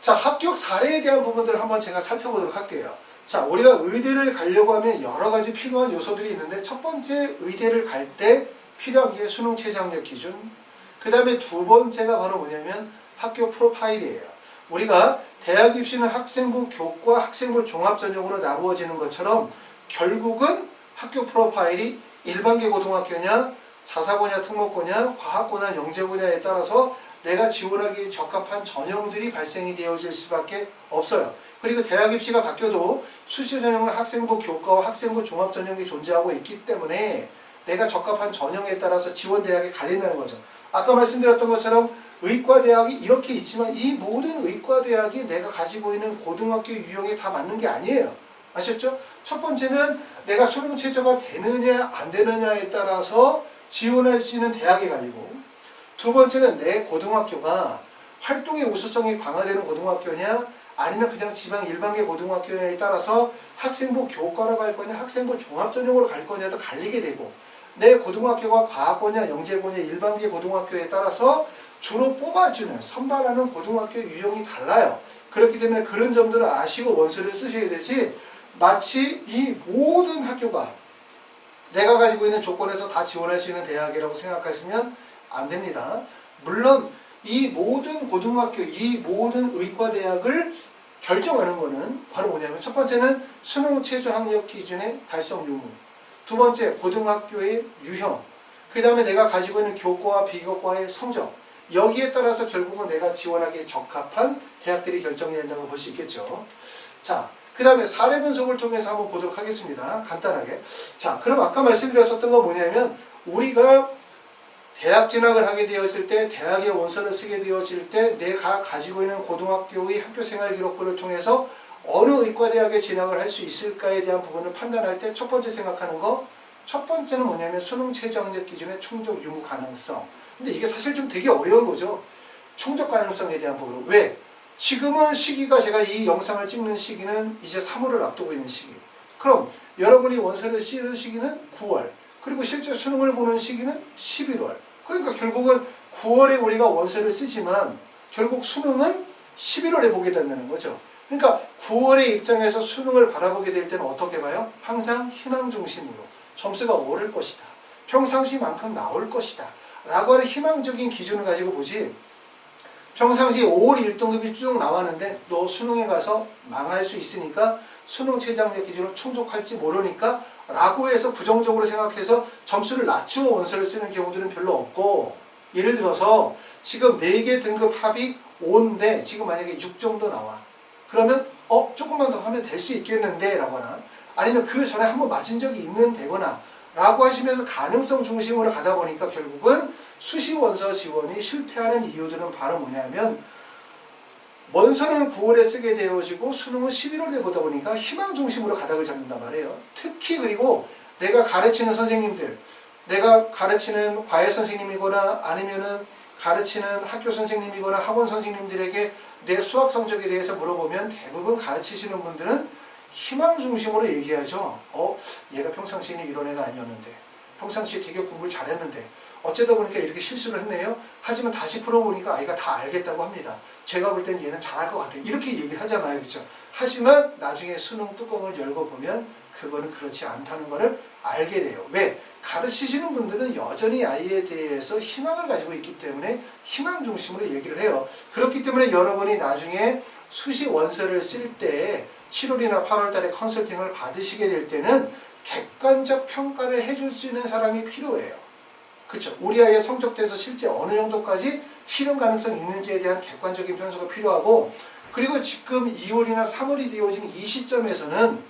자, 합격 사례에 대한 부분들을 한번 제가 살펴보도록 할게요. 자, 우리가 의대를 가려고 하면 여러 가지 필요한 요소들이 있는데 첫 번째 의대를 갈 때 필요한 게 수능 최저 학력 기준. 그 다음에 두 번째가 바로 뭐냐면 학교 프로파일이에요. 우리가 대학 입시는 학생부 교과, 학생부 종합 전형으로 나누어지는 것처럼 결국은 학교 프로파일이 일반계 고등학교냐, 자사고냐, 특목고냐, 과학고나 영재고냐에 따라서 내가 지원하기 적합한 전형들이 발생이 되어질 수밖에 없어요. 그리고 대학 입시가 바뀌어도 수시 전형은 학생부 교과와 학생부 종합 전형이 존재하고 있기 때문에 내가 적합한 전형에 따라서 지원 대학에 갈린다는 거죠. 아까 말씀드렸던 것처럼 의과대학이 이렇게 있지만 이 모든 의과대학이 내가 가지고 있는 고등학교 유형에 다 맞는 게 아니에요. 아셨죠? 첫 번째는 내가 수능 최저가 되느냐 안 되느냐에 따라서 지원할 수 있는 대학에 갈리고, 두 번째는 내 고등학교가 활동의 우수성이 강화되는 고등학교냐 아니면 그냥 지방 일반계 고등학교에 따라서 학생부 교과로 갈 거냐 학생부 종합전형으로 갈 거냐도 갈리게 되고, 내 고등학교가 과학고냐 영재고냐 일반계 고등학교에 따라서 주로 뽑아주는 선발하는 고등학교 유형이 달라요. 그렇기 때문에 그런 점들을 아시고 원서를 쓰셔야 되지, 마치 이 모든 학교가 내가 가지고 있는 조건에서 다 지원할 수 있는 대학이라고 생각하시면 안 됩니다. 물론 이 모든 고등학교, 이 모든 의과대학을 결정하는 거는 바로 뭐냐면 첫 번째는 수능 최저 학력 기준의 달성 유무, 두 번째 고등학교의 유형, 그 다음에 내가 가지고 있는 교과와 비교과의 성적, 여기에 따라서 결국은 내가 지원하기에 적합한 대학들이 결정이 된다고 볼 수 있겠죠. 자, 그 다음에 사례 분석을 통해서 한번 보도록 하겠습니다. 간단하게. 자, 그럼 아까 말씀드렸었던 건 뭐냐면 우리가 대학 진학을 하게 되어질 때, 대학의 원서를 쓰게 되어질 때 내가 가지고 있는 고등학교의 학교생활 기록부를 통해서 어느 의과대학에 진학을 할 수 있을까에 대한 부분을 판단할 때 첫 번째 생각하는 거, 첫 번째는 뭐냐면 수능 최저 학력 기준의 충족 유무 가능성. 근데 이게 사실 좀 되게 어려운 거죠. 충족 가능성에 대한 부분. 왜? 지금은 시기가, 제가 이 영상을 찍는 시기는 이제 3월을 앞두고 있는 시기. 그럼 여러분이 원서를 쓰는 시기는 9월. 그리고 실제 수능을 보는 시기는 11월. 그러니까 결국은 9월에 우리가 원서를 쓰지만 결국 수능은 11월에 보게 된다는 거죠. 그러니까 9월의 입장에서 수능을 바라보게 될 때는 어떻게 봐요? 항상 희망 중심으로 점수가 오를 것이다, 평상시만큼 나올 것이다 라고 하는 희망적인 기준을 가지고 보지, 평상시 5월 1등급이 쭉 나왔는데 너 수능에 가서 망할 수 있으니까 수능 최저 학력 기준을 충족할지 모르니까 라고 해서 부정적으로 생각해서 점수를 낮추어 원서를 쓰는 경우들은 별로 없고, 예를 들어서 지금 4개 등급 합이 5인데 지금 만약에 6 정도 나와. 그러면 조금만 더 하면 될 수 있겠는데 라거나, 아니면 그 전에 한번 맞은 적이 있는 데거나 라고 하시면서 가능성 중심으로 가다 보니까 결국은 수시 원서 지원이 실패하는 이유들은 바로 뭐냐면 원서는 9월에 쓰게 되어지고 수능은 11월에 보다 보니까 희망 중심으로 가닥을 잡는단 말이에요. 특히 그리고 내가 가르치는 선생님들, 내가 가르치는 과외 선생님이거나 아니면은 가르치는 학교 선생님이거나 학원 선생님들에게 내 수학 성적에 대해서 물어보면 대부분 가르치시는 분들은 희망 중심으로 얘기하죠. 얘가 평상시에는 이런 애가 아니었는데, 평상시에 되게 공부를 잘했는데 어쩌다 보니까 이렇게 실수를 했네요. 하지만 다시 풀어보니까 아이가 다 알겠다고 합니다. 제가 볼 땐 얘는 잘할 것 같아요. 이렇게 얘기를 하잖아요. 그렇죠? 하지만 나중에 수능 뚜껑을 열고 보면 그거는 그렇지 않다는 것을 알게 돼요. 왜? 가르치시는 분들은 여전히 아이에 대해서 희망을 가지고 있기 때문에 희망 중심으로 얘기를 해요. 그렇기 때문에 여러분이 나중에 수시 원서를 쓸 때 7월이나 8월 달에 컨설팅을 받으시게 될 때는 객관적 평가를 해줄 수 있는 사람이 필요해요. 그렇죠? 우리 아이의 성적대에서 실제 어느 정도까지 실현 가능성이 있는지에 대한 객관적인 편수가 필요하고, 그리고 지금 2월이나 3월이 되어진 이 시점에서는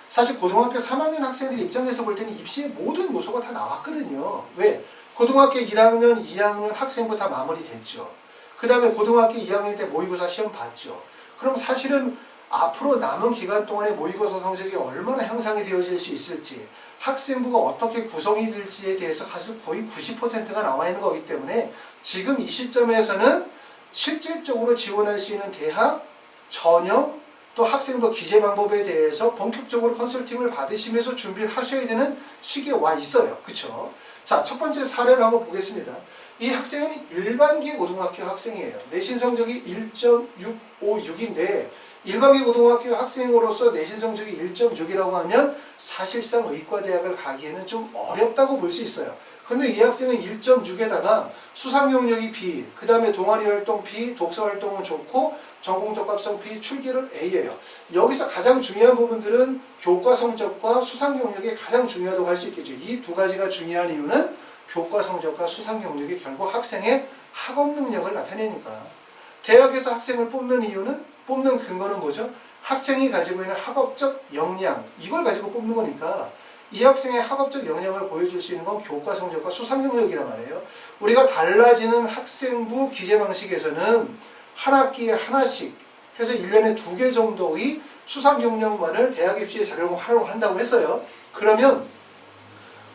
사실 고등학교 3학년 학생들 입장에서 볼 때는 입시의 모든 요소가 다 나왔거든요. 왜? 고등학교 1학년, 2학년 학생부 다 마무리됐죠. 그 다음에 고등학교 2학년 때 모의고사 시험 봤죠. 그럼 사실은 앞으로 남은 기간 동안에 모의고사 성적이 얼마나 향상이 되어질 수 있을지, 학생부가 어떻게 구성이 될지에 대해서 사실 거의 90%가 나와 있는 거기 때문에 지금 이 시점에서는 실질적으로 지원할 수 있는 대학, 전형, 또 학생부 기재 방법에 대해서 본격적으로 컨설팅을 받으시면서 준비를 하셔야 되는 시기에 와 있어요. 그쵸? 자, 첫 번째 사례를 한번 보겠습니다. 이 학생은 일반계 고등학교 학생이에요. 내신 성적이 1.6 1.56인데 일반계 고등학교 학생으로서 내신 성적이 1.6이라고 하면 사실상 의과대학을 가기에는 좀 어렵다고 볼 수 있어요. 근데 이 학생은 1.6에다가 수상 경력이 B, 그 다음에 동아리 활동 B, 독서 활동은 좋고 전공 적합성 B, 출결은 A예요. 여기서 가장 중요한 부분들은 교과 성적과 수상 경력이 가장 중요하다고 할 수 있겠죠. 이 두 가지가 중요한 이유는 교과 성적과 수상 경력이 결국 학생의 학업 능력을 나타내니까. 대학에서 학생을 뽑는 이유는, 뽑는 근거는 뭐죠? 학생이 가지고 있는 학업적 역량, 이걸 가지고 뽑는 거니까 이 학생의 학업적 역량을 보여줄 수 있는 건 교과 성적과 수상 경력이란 말이에요. 우리가 달라지는 학생부 기재 방식에서는 한 학기에 하나씩 해서 1년에 2개 정도의 수상 경력만을 대학 입시에 자료로 활용한다고 했어요. 그러면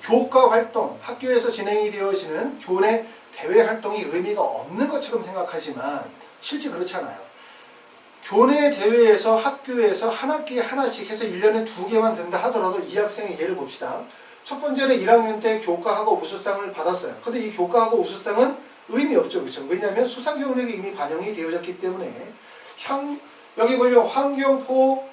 교과 활동, 학교에서 진행이 되어지는 교내 대외 활동이 의미가 없는 것처럼 생각하지만 실제 그렇지 않아요. 교내 대회에서 학교에서 한 학기에 하나씩 해서 1년에 2개만 든다 하더라도 이 학생의 예를 봅시다. 첫 번째는 1학년 때 교과학업 우수상을 받았어요. 근데 이 교과학업 우수상은 의미 없죠. 그렇죠? 왜냐하면 수상 경력이 이미 반영이 되어졌기 때문에 여기 보면 환경표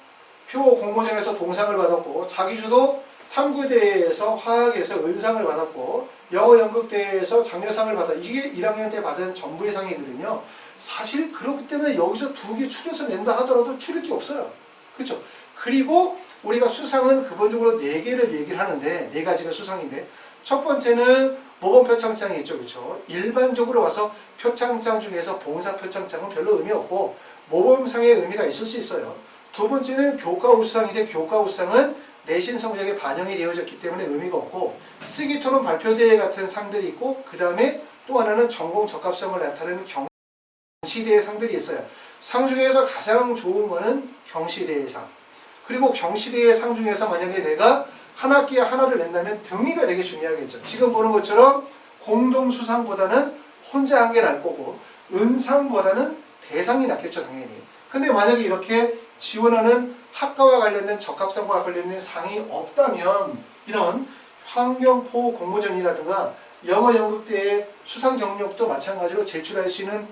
공모전에서 동상을 받았고 자기주도 탐구대회에서 화학에서 은상을 받았고 영어 연극대회에서 장려상을 받아. 이게 1학년 때 받은 전부의 상이거든요. 사실 그렇기 때문에 여기서 2개 추려서 낸다 하더라도 추릴 게 없어요. 그렇죠? 그리고 우리가 수상은 기본적으로 4개를 얘기를 하는데 4가지가 수상인데 첫 번째는 모범 표창장이 있죠. 그렇죠? 일반적으로 와서 표창장 중에서 봉사 표창장은 별로 의미 없고 모범상의 의미가 있을 수 있어요. 두 번째는 교과 우수상인데 교과 우수상은 내신 성적에 반영이 되어졌기 때문에 의미가 없고 쓰기토론 발표대회 같은 상들이 있고 그 다음에 또 하나는 전공 적합성을 나타내는 경시대회 상들이 있어요. 상 중에서 가장 좋은 거는 경시대회 상. 그리고 경시대회 상 중에서 만약에 내가 한 학기에 하나를 낸다면 등위가 되게 중요하겠죠. 지금 보는 것처럼 공동수상보다는 혼자 한 게 날 거고 은상보다는 대상이 낫겠죠. 당연히. 근데 만약에 이렇게 지원하는 학과와 관련된 적합성과 관련된 상이 없다면 이런 환경포 공모전이라든가 영어 연극대회 수상 경력도 마찬가지로 제출할 수 있는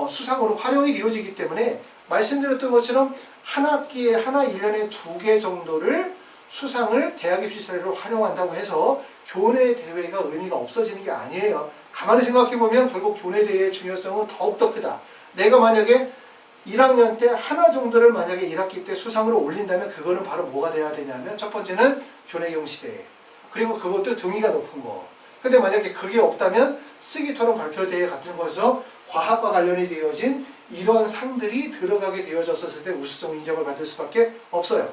수상으로 활용이 되어지기 때문에 말씀드렸던 것처럼 한 학기에 하나 1년에 2개 정도를 수상을 대학 입시 사례로 활용한다고 해서 교내 대회가 의미가 없어지는 게 아니에요. 가만히 생각해보면 결국 교내 대회의 중요성은 더욱더 크다. 내가 만약에 1학년 때 하나 정도를 만약에 1학기 때 수상으로 올린다면 그거는 바로 뭐가 돼야 되냐면 첫 번째는 교내 경시대회. 그리고 그것도 등위가 높은 거. 근데 만약에 그게 없다면 쓰기토론 발표대회 같은 거에서 과학과 관련이 되어진 이러한 상들이 들어가게 되어졌을 때 우수성 인정을 받을 수밖에 없어요.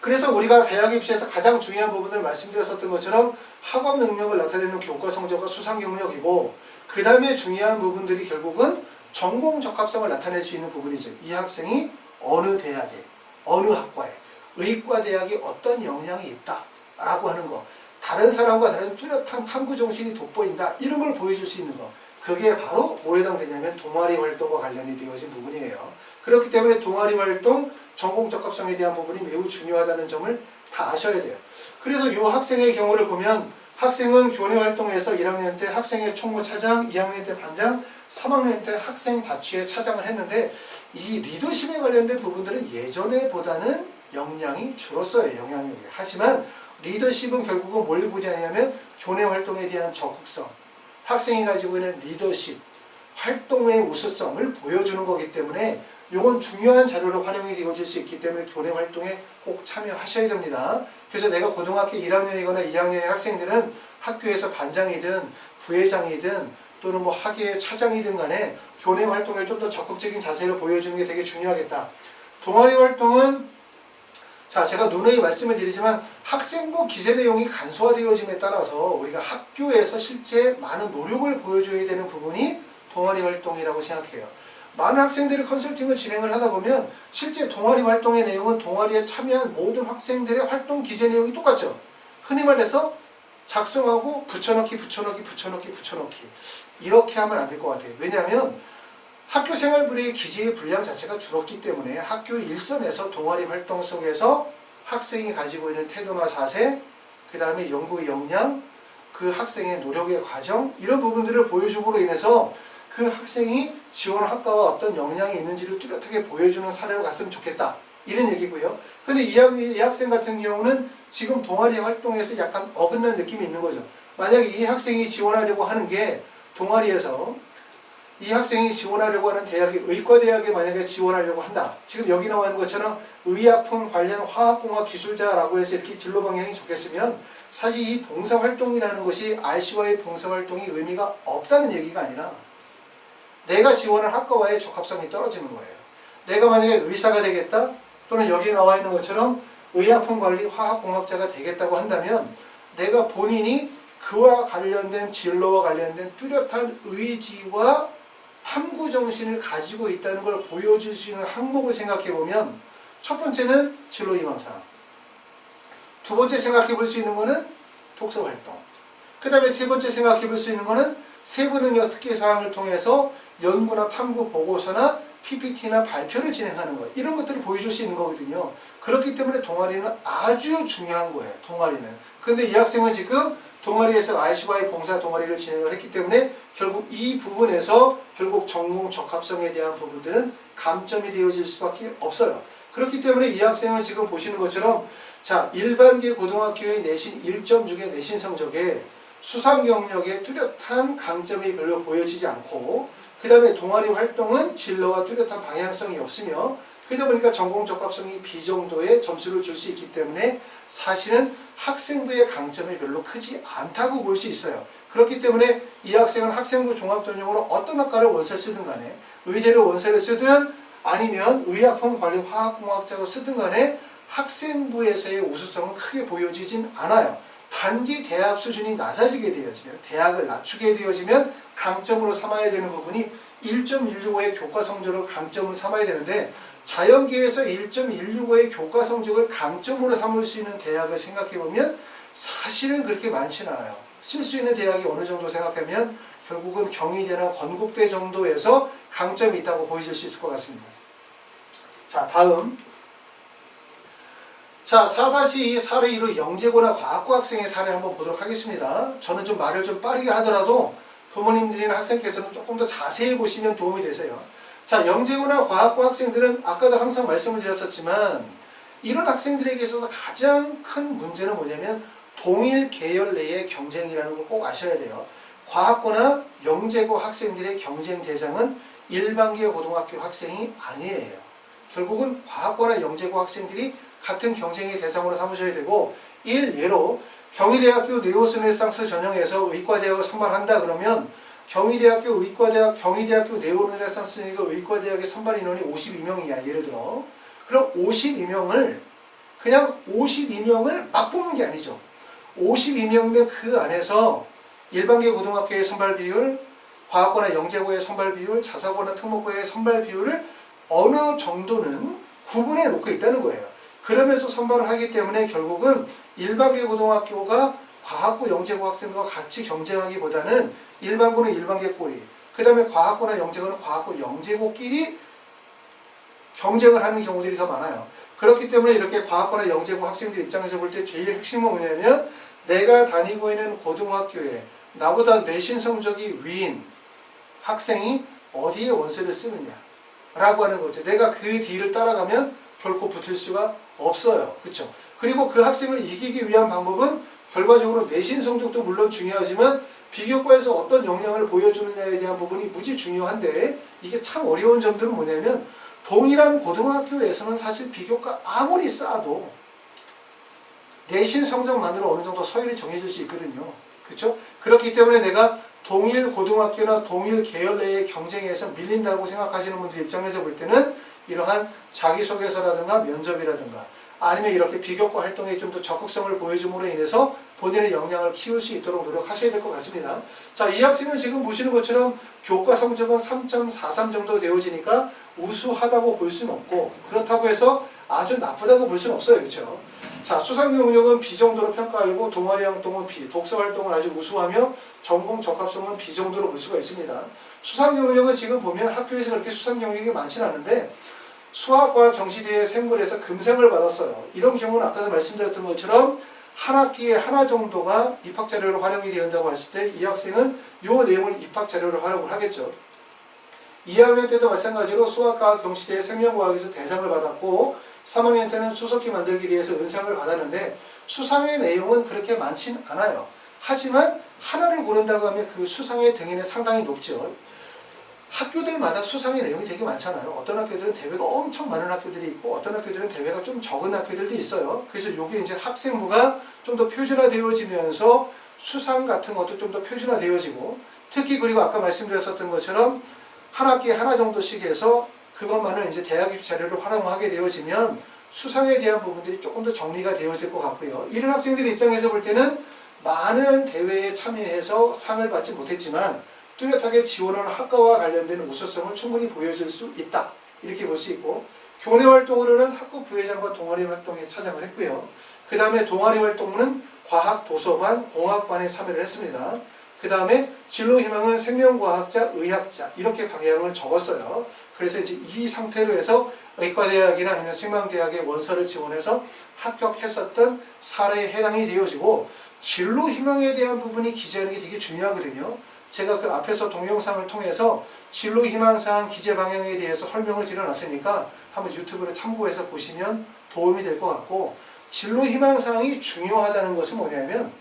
그래서 우리가 대학 입시에서 가장 중요한 부분을 말씀드렸었던 것처럼 학업 능력을 나타내는 교과 성적과 수상 경력이고 그 다음에 중요한 부분들이 결국은 전공 적합성을 나타낼 수 있는 부분이죠. 이 학생이 어느 대학에, 어느 학과에, 의과대학에 어떤 역량이 있다라고 하는 거. 다른 사람과 다른 뚜렷한 탐구 정신이 돋보인다. 이런 걸 보여줄 수 있는 거. 그게 바로 뭐에 해당되냐면 동아리 활동과 관련이 되어진 부분이에요. 그렇기 때문에 동아리 활동, 전공 적합성에 대한 부분이 매우 중요하다는 점을 다 아셔야 돼요. 그래서 이 학생의 경우를 보면 학생은 교내 활동에서 1학년 때 학생회 총무 차장, 2학년 때 반장, 3학년 때 학생 다취회 차장을 했는데 이 리더십에 관련된 부분들은 예전에 보다는 역량이 줄었어요. 영향력이. 하지만 리더십은 결국은 뭘 보냐면 교내 활동에 대한 적극성, 학생이 가지고 있는 리더십, 활동의 우수성을 보여주는 거기 때문에 이건 중요한 자료로 활용이 되어질 수 있기 때문에 교내 활동에 꼭 참여하셔야 됩니다. 그래서 내가 고등학교 1학년이거나 2학년의 학생들은 학교에서 반장이든 부회장이든 또는 뭐 학예 차장이든 간에 교내 활동에 좀 더 적극적인 자세를 보여주는 게 되게 중요하겠다. 동아리 활동은 제가 누누이 말씀을 드리지만 학생부 기재 내용이 간소화되어짐에 따라서 우리가 학교에서 실제 많은 노력을 보여줘야 되는 부분이 동아리 활동이라고 생각해요. 많은 학생들이 컨설팅을 진행을 하다 보면 실제 동아리 활동의 내용은 동아리에 참여한 모든 학생들의 활동 기재 내용이 똑같죠. 흔히 말해서 작성하고 붙여넣기 이렇게 하면 안 될 것 같아요. 왜냐하면 학교 생활부의 기재의 분량 자체가 줄었기 때문에 학교 일선에서 동아리 활동 속에서 학생이 가지고 있는 태도나 자세, 그 다음에 연구 역량, 그 학생의 노력의 과정 이런 부분들을 보여줌으로 인해서 그 학생이 지원한 학과와 어떤 역량이 있는지를 뚜렷하게 보여주는 사례로 갔으면 좋겠다. 이런 얘기고요. 근데 이 학생 같은 경우는 지금 동아리 활동에서 약간 어긋난 느낌이 있는 거죠. 만약에 이 학생이 지원하려고 하는 게 동아리에서 이 학생이 지원하려고 하는 대학이 의과대학에 만약에 지원하려고 한다. 지금 여기 나와 있는 것처럼 의약품 관련 화학공학 기술자라고 해서 이렇게 진로 방향이 적혔으면 사실 이 봉사활동이라는 것이 RC와의 봉사활동이 의미가 없다는 얘기가 아니라 내가 지원할 학과와의 적합성이 떨어지는 거예요. 내가 만약에 의사가 되겠다 또는 여기 나와 있는 것처럼 의약품 관리 화학공학자가 되겠다고 한다면 내가 본인이 그와 관련된 진로와 관련된 뚜렷한 의지와 탐구 정신을 가지고 있다는 걸 보여줄 수 있는 항목을 생각해 보면 첫 번째는 진로 희망사항, 두 번째 생각해 볼 수 있는 거는 독서 활동, 그 다음에 세 번째 생각해 볼 수 있는 거는 세부 능력 특기 사항을 통해서 연구나 탐구 보고서나 PPT나 발표를 진행하는 것, 이런 것들을 보여줄 수 있는 거거든요. 그렇기 때문에 동아리는 아주 중요한 거예요. 동아리는. 근데 이 학생은 지금 동아리에서 RC와의 봉사 동아리를 진행을 했기 때문에 결국 이 부분에서 결국 전공 적합성에 대한 부분들은 감점이 되어질 수밖에 없어요. 그렇기 때문에 이 학생은 지금 보시는 것처럼 자, 일반계 고등학교의 내신 1점 중에 내신 성적에 수상 경력에 뚜렷한 강점이 별로 보여지지 않고 그 다음에 동아리 활동은 진로와 뚜렷한 방향성이 없으며 그러다 보니까 전공 적합성이 B 정도의 점수를 줄 수 있기 때문에 사실은 학생부의 강점이 별로 크지 않다고 볼 수 있어요. 그렇기 때문에 이 학생은 학생부 종합전형으로 어떤 학과를 원서를 쓰든 간에 의대를 원서를 쓰든 아니면 의약품 관리 화학공학자로 쓰든 간에 학생부에서의 우수성은 크게 보여지진 않아요. 단지 대학 수준이 낮아지게 되어지면, 대학을 낮추게 되어지면 강점으로 삼아야 되는 부분이 1.165의 교과 성적을 강점으로 삼아야 되는데 자연계에서 1.165의 교과 성적을 강점으로 삼을 수 있는 대학을 생각해보면 사실은 그렇게 많지는 않아요. 쓸 수 있는 대학이 어느 정도 생각하면 결국은 경희대나 건국대 정도에서 강점이 있다고 보여질 수 있을 것 같습니다. 자, 다음. 자, 4-2 사례 2로 영재고나 과학고 학생의 사례를 한번 보도록 하겠습니다. 저는 좀 말을 좀 빠르게 하더라도 부모님들이나 학생께서는 조금 더 자세히 보시면 도움이 되세요. 자, 영재고나 과학고 학생들은 아까도 항상 말씀을 드렸었지만 이런 학생들에게 있어서 가장 큰 문제는 뭐냐면 동일 계열 내의 경쟁이라는 걸 꼭 아셔야 돼요. 과학고나 영재고 학생들의 경쟁 대상은 일반계 고등학교 학생이 아니에요. 결국은 과학고나 영재고 학생들이 같은 경쟁의 대상으로 삼으셔야 되고 일례로 경희대학교 네오르네상스 전형에서 의과대학을 선발한다 그러면 경희대학교 의과대학, 경희대학교 네오르네상스가 의과대학의 선발 인원이 52명이야. 예를 들어. 그럼 52명을 그냥 52명을 막 뽑는 게 아니죠. 52명이면 그 안에서 일반계 고등학교의 선발 비율, 과학고나 영재고의 선발 비율, 자사고나 특목고의 선발 비율을 어느 정도는 구분해 놓고 있다는 거예요. 그러면서 선발을 하기 때문에 결국은 일반계 고등학교가 과학고 영재고 학생들과 같이 경쟁하기보다는 일반고는 일반계끼리, 그 다음에 과학고나 영재고는 과학고 영재고끼리 경쟁을 하는 경우들이 더 많아요. 그렇기 때문에 이렇게 과학고나 영재고 학생들 입장에서 볼 때 제일 핵심은 뭐냐면 내가 다니고 있는 고등학교에 나보다 내신 성적이 위인 학생이 어디에 원서를 쓰느냐 라고 하는 거죠. 내가 그 뒤를 따라가면 결코 붙을 수가 없어요. 그렇죠? 그리고 그 학생을 이기기 위한 방법은 결과적으로 내신 성적도 물론 중요하지만 비교과에서 어떤 역량을 보여주느냐에 대한 부분이 무지 중요한데 이게 참 어려운 점들은 뭐냐면 동일한 고등학교에서는 사실 비교과 아무리 쌓아도 내신 성적만으로 어느 정도 서열이 정해질 수 있거든요. 그렇죠? 그렇기 때문에 내가 동일 고등학교나 동일 계열 내의 경쟁에서 밀린다고 생각하시는 분들 입장에서 볼 때는 이러한 자기소개서라든가 면접이라든가 아니면 이렇게 비교과 활동에 좀 더 적극성을 보여줌으로 인해서 본인의 역량을 키울 수 있도록 노력하셔야 될 것 같습니다. 자, 이 학생은 지금 보시는 것처럼 교과 성적은 3.43 정도 되어지니까 우수하다고 볼 수는 없고 그렇다고 해서 아주 나쁘다고 볼 수는 없어요. 그렇죠? 자, 수상 경력은 B 정도로 평가하고 동아리 활동은 B, 독서 활동은 아주 우수하며 전공 적합성은 B 정도로 볼 수가 있습니다. 수상 경력은 지금 보면 학교에서 그렇게 수상 경력이 많지는 않은데 수학과 경시대회 생물에서 금상을 받았어요. 이런 경우는 아까도 말씀드렸던 것처럼 한 학기에 하나 정도가 입학자료로 활용이 된다고 했을 때 이 학생은 이 내용을 입학자료로 활용을 하겠죠. 2학년 때도 마찬가지로 수학과학 경시대회 생명과학에서 대상을 받았고 3학년 때는 수석기 만들기 대회에서 은상을 받았는데 수상의 내용은 그렇게 많진 않아요. 하지만 하나를 고른다고 하면 그 수상의 등인이 상당히 높죠. 학교들마다 수상의 내용이 되게 많잖아요. 어떤 학교들은 대회가 엄청 많은 학교들이 있고 어떤 학교들은 대회가 좀 적은 학교들도 있어요. 그래서 이게 이제 학생부가 좀 더 표준화되어지면서 수상 같은 것도 좀 더 표준화되어지고 특히 그리고 아까 말씀드렸었던 것처럼 한 학기에 하나 정도씩 해서 그것만을 이제 대학 입시 자료로 활용하게 되어지면 수상에 대한 부분들이 조금 더 정리가 되어질 것 같고요. 이런 학생들 입장에서 볼 때는 많은 대회에 참여해서 상을 받지 못했지만 뚜렷하게 지원하는 학과와 관련된 우수성을 충분히 보여줄 수 있다. 이렇게 볼 수 있고 교내 활동으로는 학급 부회장과 동아리 활동에 참여를 했고요. 그 다음에 동아리 활동은 과학, 도서관, 공학반에 참여를 했습니다. 그 다음에 진로 희망은 생명과학자, 의학자 이렇게 방향을 적었어요. 그래서 이제 이 상태로 해서 의과대학이나 아니면 생명대학의 원서를 지원해서 합격했었던 사례에 해당이 되어지고 진로 희망에 대한 부분이 기재하는 게 되게 중요하거든요. 제가 그 앞에서 동영상을 통해서 진로 희망사항 기재 방향에 대해서 설명을 드려놨으니까 한번 유튜브를 참고해서 보시면 도움이 될 것 같고 진로 희망사항이 중요하다는 것은 뭐냐면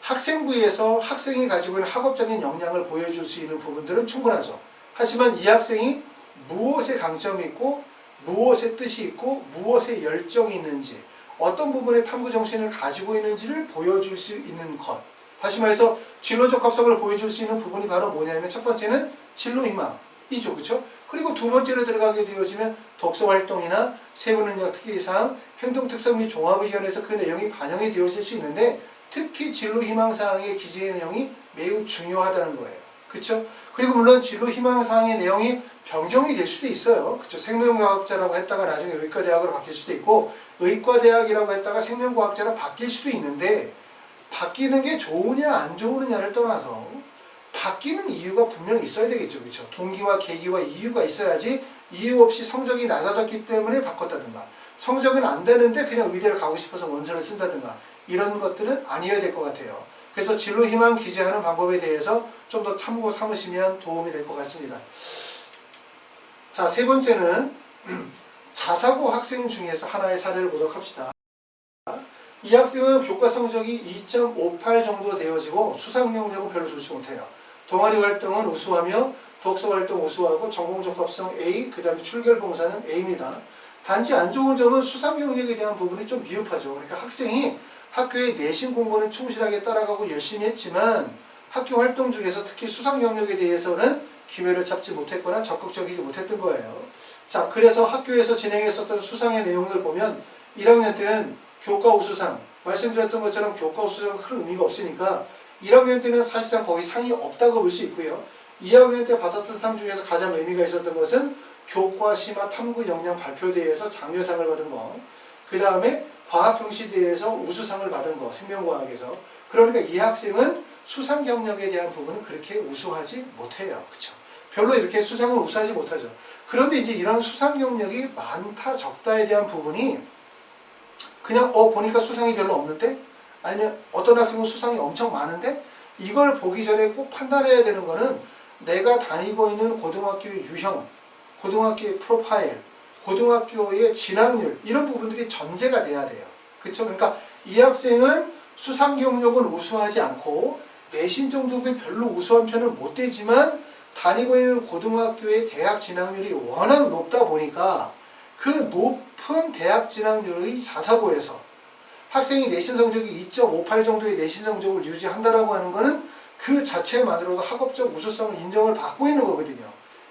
학생부에서 학생이 가지고 있는 학업적인 역량을 보여줄 수 있는 부분들은 충분하죠. 하지만 이 학생이 무엇에 강점이 있고 무엇에 뜻이 있고 무엇에 열정이 있는지 어떤 부분에 탐구정신을 가지고 있는지를 보여줄 수 있는 것. 다시 말해서 진로적 합성을 보여줄 수 있는 부분이 바로 뭐냐면 첫 번째는 진로희망이죠. 그렇죠? 그리고 두 번째로 들어가게 되어지면 독서활동이나 세부능력 특기사항, 행동특성 및 종합의견에서 그 내용이 반영이 되어질 수 있는데 특히 진로희망사항의 기재의 내용이 매우 중요하다는 거예요. 그렇죠? 그리고 물론 진로희망사항의 내용이 변경이 될 수도 있어요. 그렇죠? 생명과학자라고 했다가 나중에 의과대학으로 바뀔 수도 있고 의과대학이라고 했다가 생명과학자로 바뀔 수도 있는데 바뀌는 게 좋으냐 안 좋으냐를 떠나서 바뀌는 이유가 분명히 있어야 되겠죠. 그렇죠? 동기와 계기와 이유가 있어야지 이유 없이 성적이 낮아졌기 때문에 바꿨다든가 성적은 안 되는데 그냥 의대를 가고 싶어서 원서를 쓴다든가 이런 것들은 아니어야 될 것 같아요. 그래서 진로 희망 기재하는 방법에 대해서 좀 더 참고 삼으시면 도움이 될 것 같습니다. 자, 세 번째는 자사고 학생 중에서 하나의 사례를 보도록 합시다. 이 학생은 교과 성적이 2.58 정도 되어지고 수상 경력은 별로 좋지 못해요. 동아리 활동은 우수하며 독서 활동 우수하고 전공 적합성 A, 그 다음에 출결 봉사는 A입니다. 단지 안 좋은 점은 수상 경력에 대한 부분이 좀 미흡하죠. 그러니까 학생이 학교의 내신 공부는 충실하게 따라가고 열심히 했지만 학교 활동 중에서 특히 수상 경력에 대해서는 기회를 잡지 못했거나 적극적이지 못했던 거예요. 자, 그래서 학교에서 진행했었던 수상의 내용을 보면 1학년 때는 교과 우수상, 말씀드렸던 것처럼 교과 우수상은 큰 의미가 없으니까 1학년 때는 사실상 거의 상이 없다고 볼 수 있고요. 2학년 때 받았던 상 중에서 가장 의미가 있었던 것은 교과 심화 탐구 역량 발표대회에서 장려상을 받은 거, 그 다음에 과학경시대회에서 우수상을 받은 거, 생명과학에서. 그러니까 이 학생은 수상 경력에 대한 부분은 그렇게 우수하지 못해요. 그렇죠? 별로 이렇게 수상을 우수하지 못하죠. 그런데 이제 이런 수상 경력이 많다 적다에 대한 부분이 그냥 보니까 수상이 별로 없는데 아니면 어떤 학생은 수상이 엄청 많은데 이걸 보기 전에 꼭 판단해야 되는 거는 내가 다니고 있는 고등학교의 유형, 고등학교의 프로파일, 고등학교의 진학률 이런 부분들이 전제가 돼야 돼요. 그렇죠? 그러니까 이 학생은 수상 경력은 우수하지 않고 내신 정도도 별로 우수한 편은 못 되지만 다니고 있는 고등학교의 대학 진학률이 워낙 높다 보니까 그 높은 대학 진학률의 자사고에서 학생이 내신 성적이 2.58 정도의 내신 성적을 유지한다라고 하는 것은 그 자체만으로도 학업적 우수성을 인정을 받고 있는 거거든요.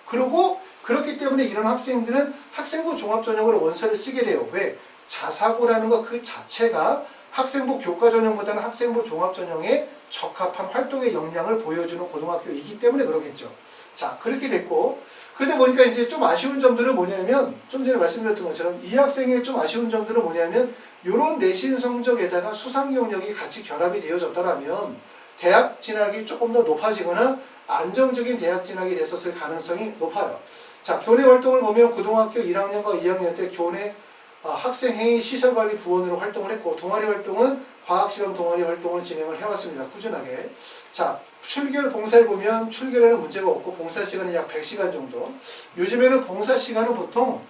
그리고 그렇기 때문에 이런 학생들은 학생부 종합전형으로 원서를 쓰게 돼요. 왜? 자사고라는 것 그 자체가 학생부 교과전형보다는 학생부 종합전형에 적합한 활동의 역량을 보여주는 고등학교이기 때문에 그러겠죠. 자, 그렇게 됐고 그러다 보니까 이제 좀 아쉬운 점들은 뭐냐면 좀 전에 말씀드렸던 것처럼 이 학생의 좀 아쉬운 점들은 뭐냐면 이런 내신 성적에다가 수상 경력이 같이 결합이 되어졌더라면 대학 진학이 조금 더 높아지거나 안정적인 대학 진학이 됐었을 가능성이 높아요. 자, 교내 활동을 보면 고등학교 1학년과 2학년 때 교내 학생회의 시설관리 부원으로 활동을 했고 동아리 활동은 과학실험 동아리 활동을 진행을 해왔습니다. 꾸준하게. 자, 출결 봉사에 보면 출결에는 문제가 없고 봉사 시간은 약 100시간 정도. 요즘에는 봉사 시간은 보통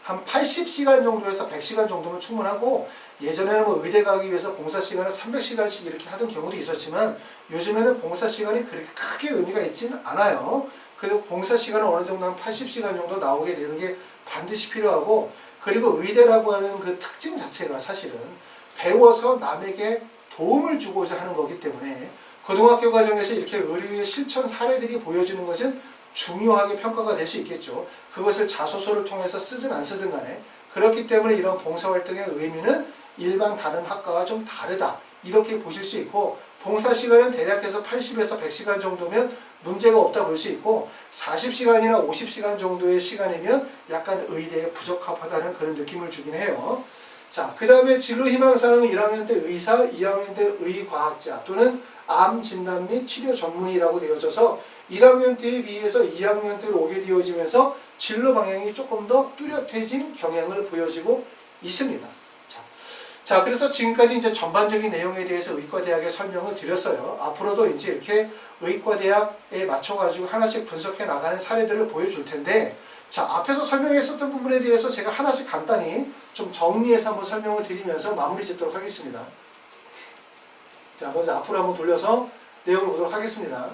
한 80시간 정도에서 100시간 정도면 충분하고, 예전에는 뭐 의대 가기 위해서 봉사 시간을 300시간씩 이렇게 하던 경우도 있었지만 요즘에는 봉사 시간이 그렇게 크게 의미가 있지는 않아요. 그래서 봉사 시간은 어느 정도 한 80시간 정도 나오게 되는 게 반드시 필요하고, 그리고 의대라고 하는 그 특징 자체가 사실은 배워서 남에게 도움을 주고자 하는 거기 때문에 고등학교 과정에서 이렇게 의료의 실천 사례들이 보여지는 것은 중요하게 평가가 될 수 있겠죠. 그것을 자소서를 통해서 쓰든 안 쓰든 간에. 그렇기 때문에 이런 봉사활동의 의미는 일반 다른 학과와 좀 다르다, 이렇게 보실 수 있고, 봉사시간은 대략해서 80에서 100시간 정도면 문제가 없다 볼 수 있고, 40시간이나 50시간 정도의 시간이면 약간 의대에 부적합하다는 그런 느낌을 주긴 해요. 자, 그 다음에 진로 희망사항은 1학년 때 의사, 2학년 때 의과학자 또는 암 진단 및 치료 전문의라고 되어져서 1학년 때에 비해서 2학년 때로 오게 되어지면서 진로 방향이 조금 더 뚜렷해진 경향을 보여지고 있습니다. 자, 그래서 지금까지 이제 전반적인 내용에 대해서 의과대학의 설명을 드렸어요. 앞으로도 이제 이렇게 의과대학에 맞춰가지고 하나씩 분석해 나가는 사례들을 보여줄 텐데, 자, 앞에서 설명했었던 부분에 대해서 제가 하나씩 간단히 좀 정리해서 한번 설명을 드리면서 마무리 짓도록 하겠습니다. 자, 먼저 앞으로 한번 돌려서 내용을 보도록 하겠습니다.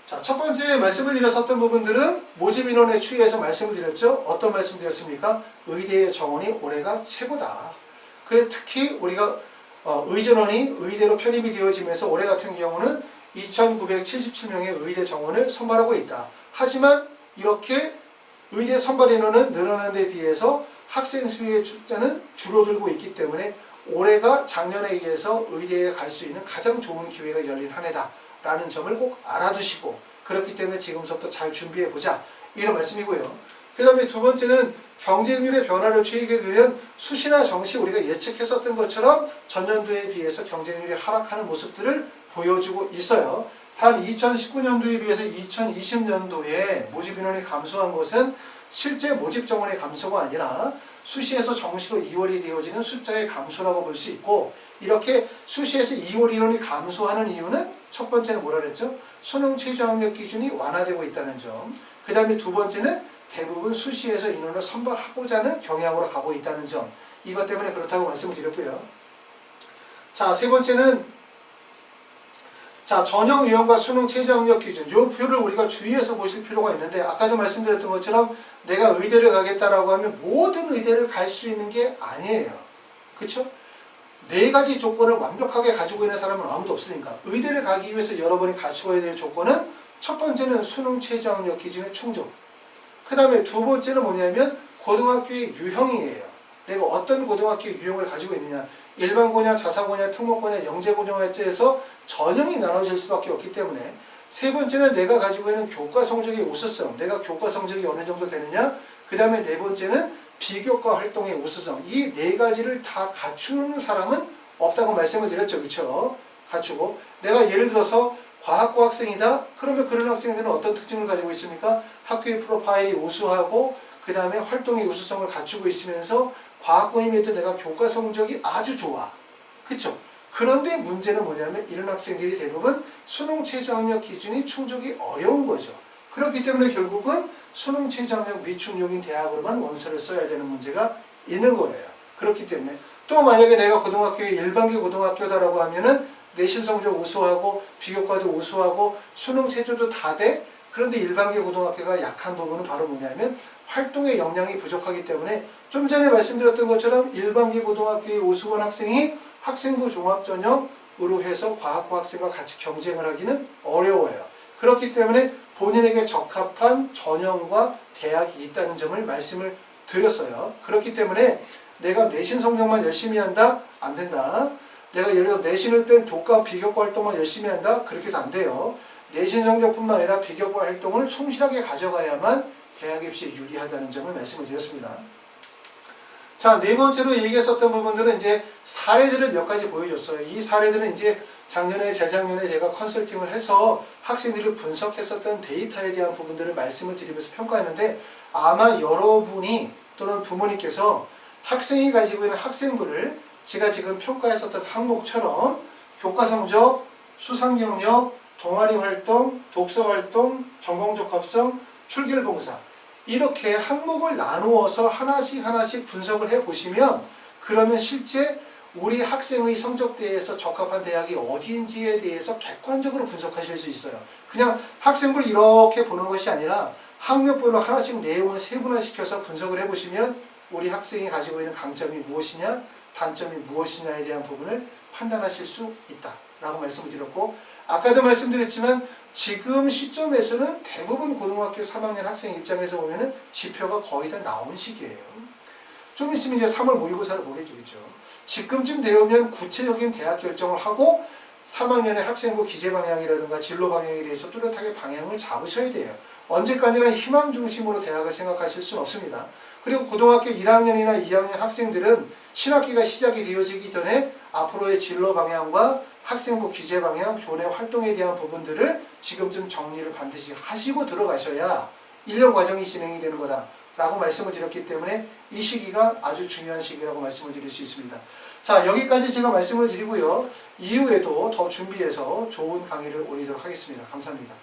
자, 첫 번째 말씀을 드렸었던 부분들은 모집 인원에 추이해서 말씀을 드렸죠. 어떤 말씀 드렸습니까? 의대의 정원이 올해가 최고다. 그래, 특히 우리가 의전원이 의대로 편입이 되어지면서 올해 같은 경우는 2,977명의 의대 정원을 선발하고 있다. 하지만 이렇게 의대 선발 인원은 늘어나는 데 비해서 학생 수의 숫자는 줄어들고 있기 때문에 올해가 작년에 의해서 의대에 갈 수 있는 가장 좋은 기회가 열린 한 해다라는 점을 꼭 알아두시고, 그렇기 때문에 지금부터 잘 준비해보자, 이런 말씀이고요. 그 다음에 두 번째는 경쟁률의 변화를 추이게 되면 수시나 정시 우리가 예측했었던 것처럼 전년도에 비해서 경쟁률이 하락하는 모습들을 보여주고 있어요. 단 2019년도에 비해서 2020년도에 모집 인원이 감소한 것은 실제 모집 정원의 감소가 아니라 수시에서 정시로 2월이 되어지는 숫자의 감소라고 볼 수 있고, 이렇게 수시에서 2월 인원이 감소하는 이유는 첫 번째는 뭐라 그랬죠? 수능 최저학력 기준이 완화되고 있다는 점. 그 다음에 두 번째는 대부분 수시에서 인원을 선발하고자 하는 경향으로 가고 있다는 점. 이것 때문에 그렇다고 말씀을 드렸고요. 자, 세 번째는 전형 유형과 수능 최저학력 기준, 이 표를 우리가 주의해서 보실 필요가 있는데, 아까도 말씀드렸던 것처럼 내가 의대를 가겠다라고 하면 모든 의대를 갈 수 있는 게 아니에요. 그렇죠? 네 가지 조건을 완벽하게 가지고 있는 사람은 아무도 없으니까 의대를 가기 위해서 여러분이 갖추어야 될 조건은, 첫 번째는 수능 최저학력 기준의 충족, 그 다음에 두 번째는 뭐냐면 고등학교의 유형이에요. 내가 어떤 고등학교 유형을 가지고 있느냐, 일반고냐, 자사고냐, 특목고냐, 영재고냐에서 전형이 나눠질 수밖에 없기 때문에, 세 번째는 내가 가지고 있는 교과 성적의 우수성, 내가 교과 성적이 어느 정도 되느냐, 그 다음에 네 번째는 비교과 활동의 우수성, 이 네 가지를 다 갖추는 사람은 없다고 말씀을 드렸죠. 그렇죠? 갖추고, 내가 예를 들어서 과학고 학생이다? 그러면 그런 학생들은 어떤 특징을 가지고 있습니까? 학교의 프로파일이 우수하고 그 다음에 활동의 우수성을 갖추고 있으면서 과학고임에도 내가 교과 성적이 아주 좋아. 그쵸? 그런데 문제는 뭐냐면 이런 학생들이 대부분 수능 최저학력 기준이 충족이 어려운 거죠. 그렇기 때문에 결국은 수능 최저학력 미충족인 대학으로만 원서를 써야 되는 문제가 있는 거예요. 그렇기 때문에 또 만약에 내가 고등학교에 일반계 고등학교다라고 하면은 내신 성적 우수하고 비교과도 우수하고 수능 체조도 다 돼. 그런데 일반계 고등학교가 약한 부분은 바로 뭐냐면 활동의 역량이 부족하기 때문에, 좀 전에 말씀드렸던 것처럼 일반계 고등학교의 우수한 학생이 학생부 종합전형으로 해서 과학고 학생과 같이 경쟁을 하기는 어려워요. 그렇기 때문에 본인에게 적합한 전형과 대학이 있다는 점을 말씀을 드렸어요. 그렇기 때문에 내가 내신 성적만 열심히 한다? 안 된다. 내가 예를 들어 내신을 뺀 교과, 비교과 활동만 열심히 한다? 그렇게 해서 안 돼요. 내신 성적뿐만 아니라 비교과 활동을 충실하게 가져가야만 대학 입시에 유리하다는 점을 말씀을 드렸습니다. 자, 네 번째로 얘기했었던 부분들은 이제 사례들을 몇 가지 보여줬어요. 이 사례들은 이제 작년에, 재작년에 제가 컨설팅을 해서 학생들을 분석했었던 데이터에 대한 부분들을 말씀을 드리면서 평가했는데, 아마 여러분이 또는 부모님께서 학생이 가지고 있는 학생부를 제가 지금 평가했었던 항목처럼 교과 성적, 수상 경력, 동아리 활동, 독서 활동, 전공 적합성, 출결 봉사 이렇게 항목을 나누어서 하나씩 분석을 해 보시면 그러면 실제 우리 학생의 성적대에서 적합한 대학이 어디인지에 대해서 객관적으로 분석하실 수 있어요. 그냥 학생부를 이렇게 보는 것이 아니라 학력별로 하나씩 내용을 세분화시켜서 분석을 해보시면 우리 학생이 가지고 있는 강점이 무엇이냐, 단점이 무엇이냐에 대한 부분을 판단하실 수 있다라고 말씀을 드렸고, 아까도 말씀드렸지만 지금 시점에서는 대부분 고등학교 3학년 학생 입장에서 보면은 지표가 거의 다 나온 시기예요. 좀 있으면 이제 3월 모의고사를 보겠죠. 지금쯤 되면 구체적인 대학 결정을 하고 3학년의 학생부 기재 방향이라든가 진로 방향에 대해서 뚜렷하게 방향을 잡으셔야 돼요. 언제까지나 희망 중심으로 대학을 생각하실 수는 없습니다. 그리고 고등학교 1학년이나 2학년 학생들은 신학기가 시작이 되어지기 전에 앞으로의 진로 방향과 학생부 기재 방향, 교내 활동에 대한 부분들을 지금쯤 정리를 반드시 하시고 들어가셔야 1년 과정이 진행이 되는 거다 라고 말씀을 드렸기 때문에 이 시기가 아주 중요한 시기라고 말씀을 드릴 수 있습니다. 자, 여기까지 제가 말씀을 드리고요. 이후에도 더 준비해서 좋은 강의를 올리도록 하겠습니다. 감사합니다.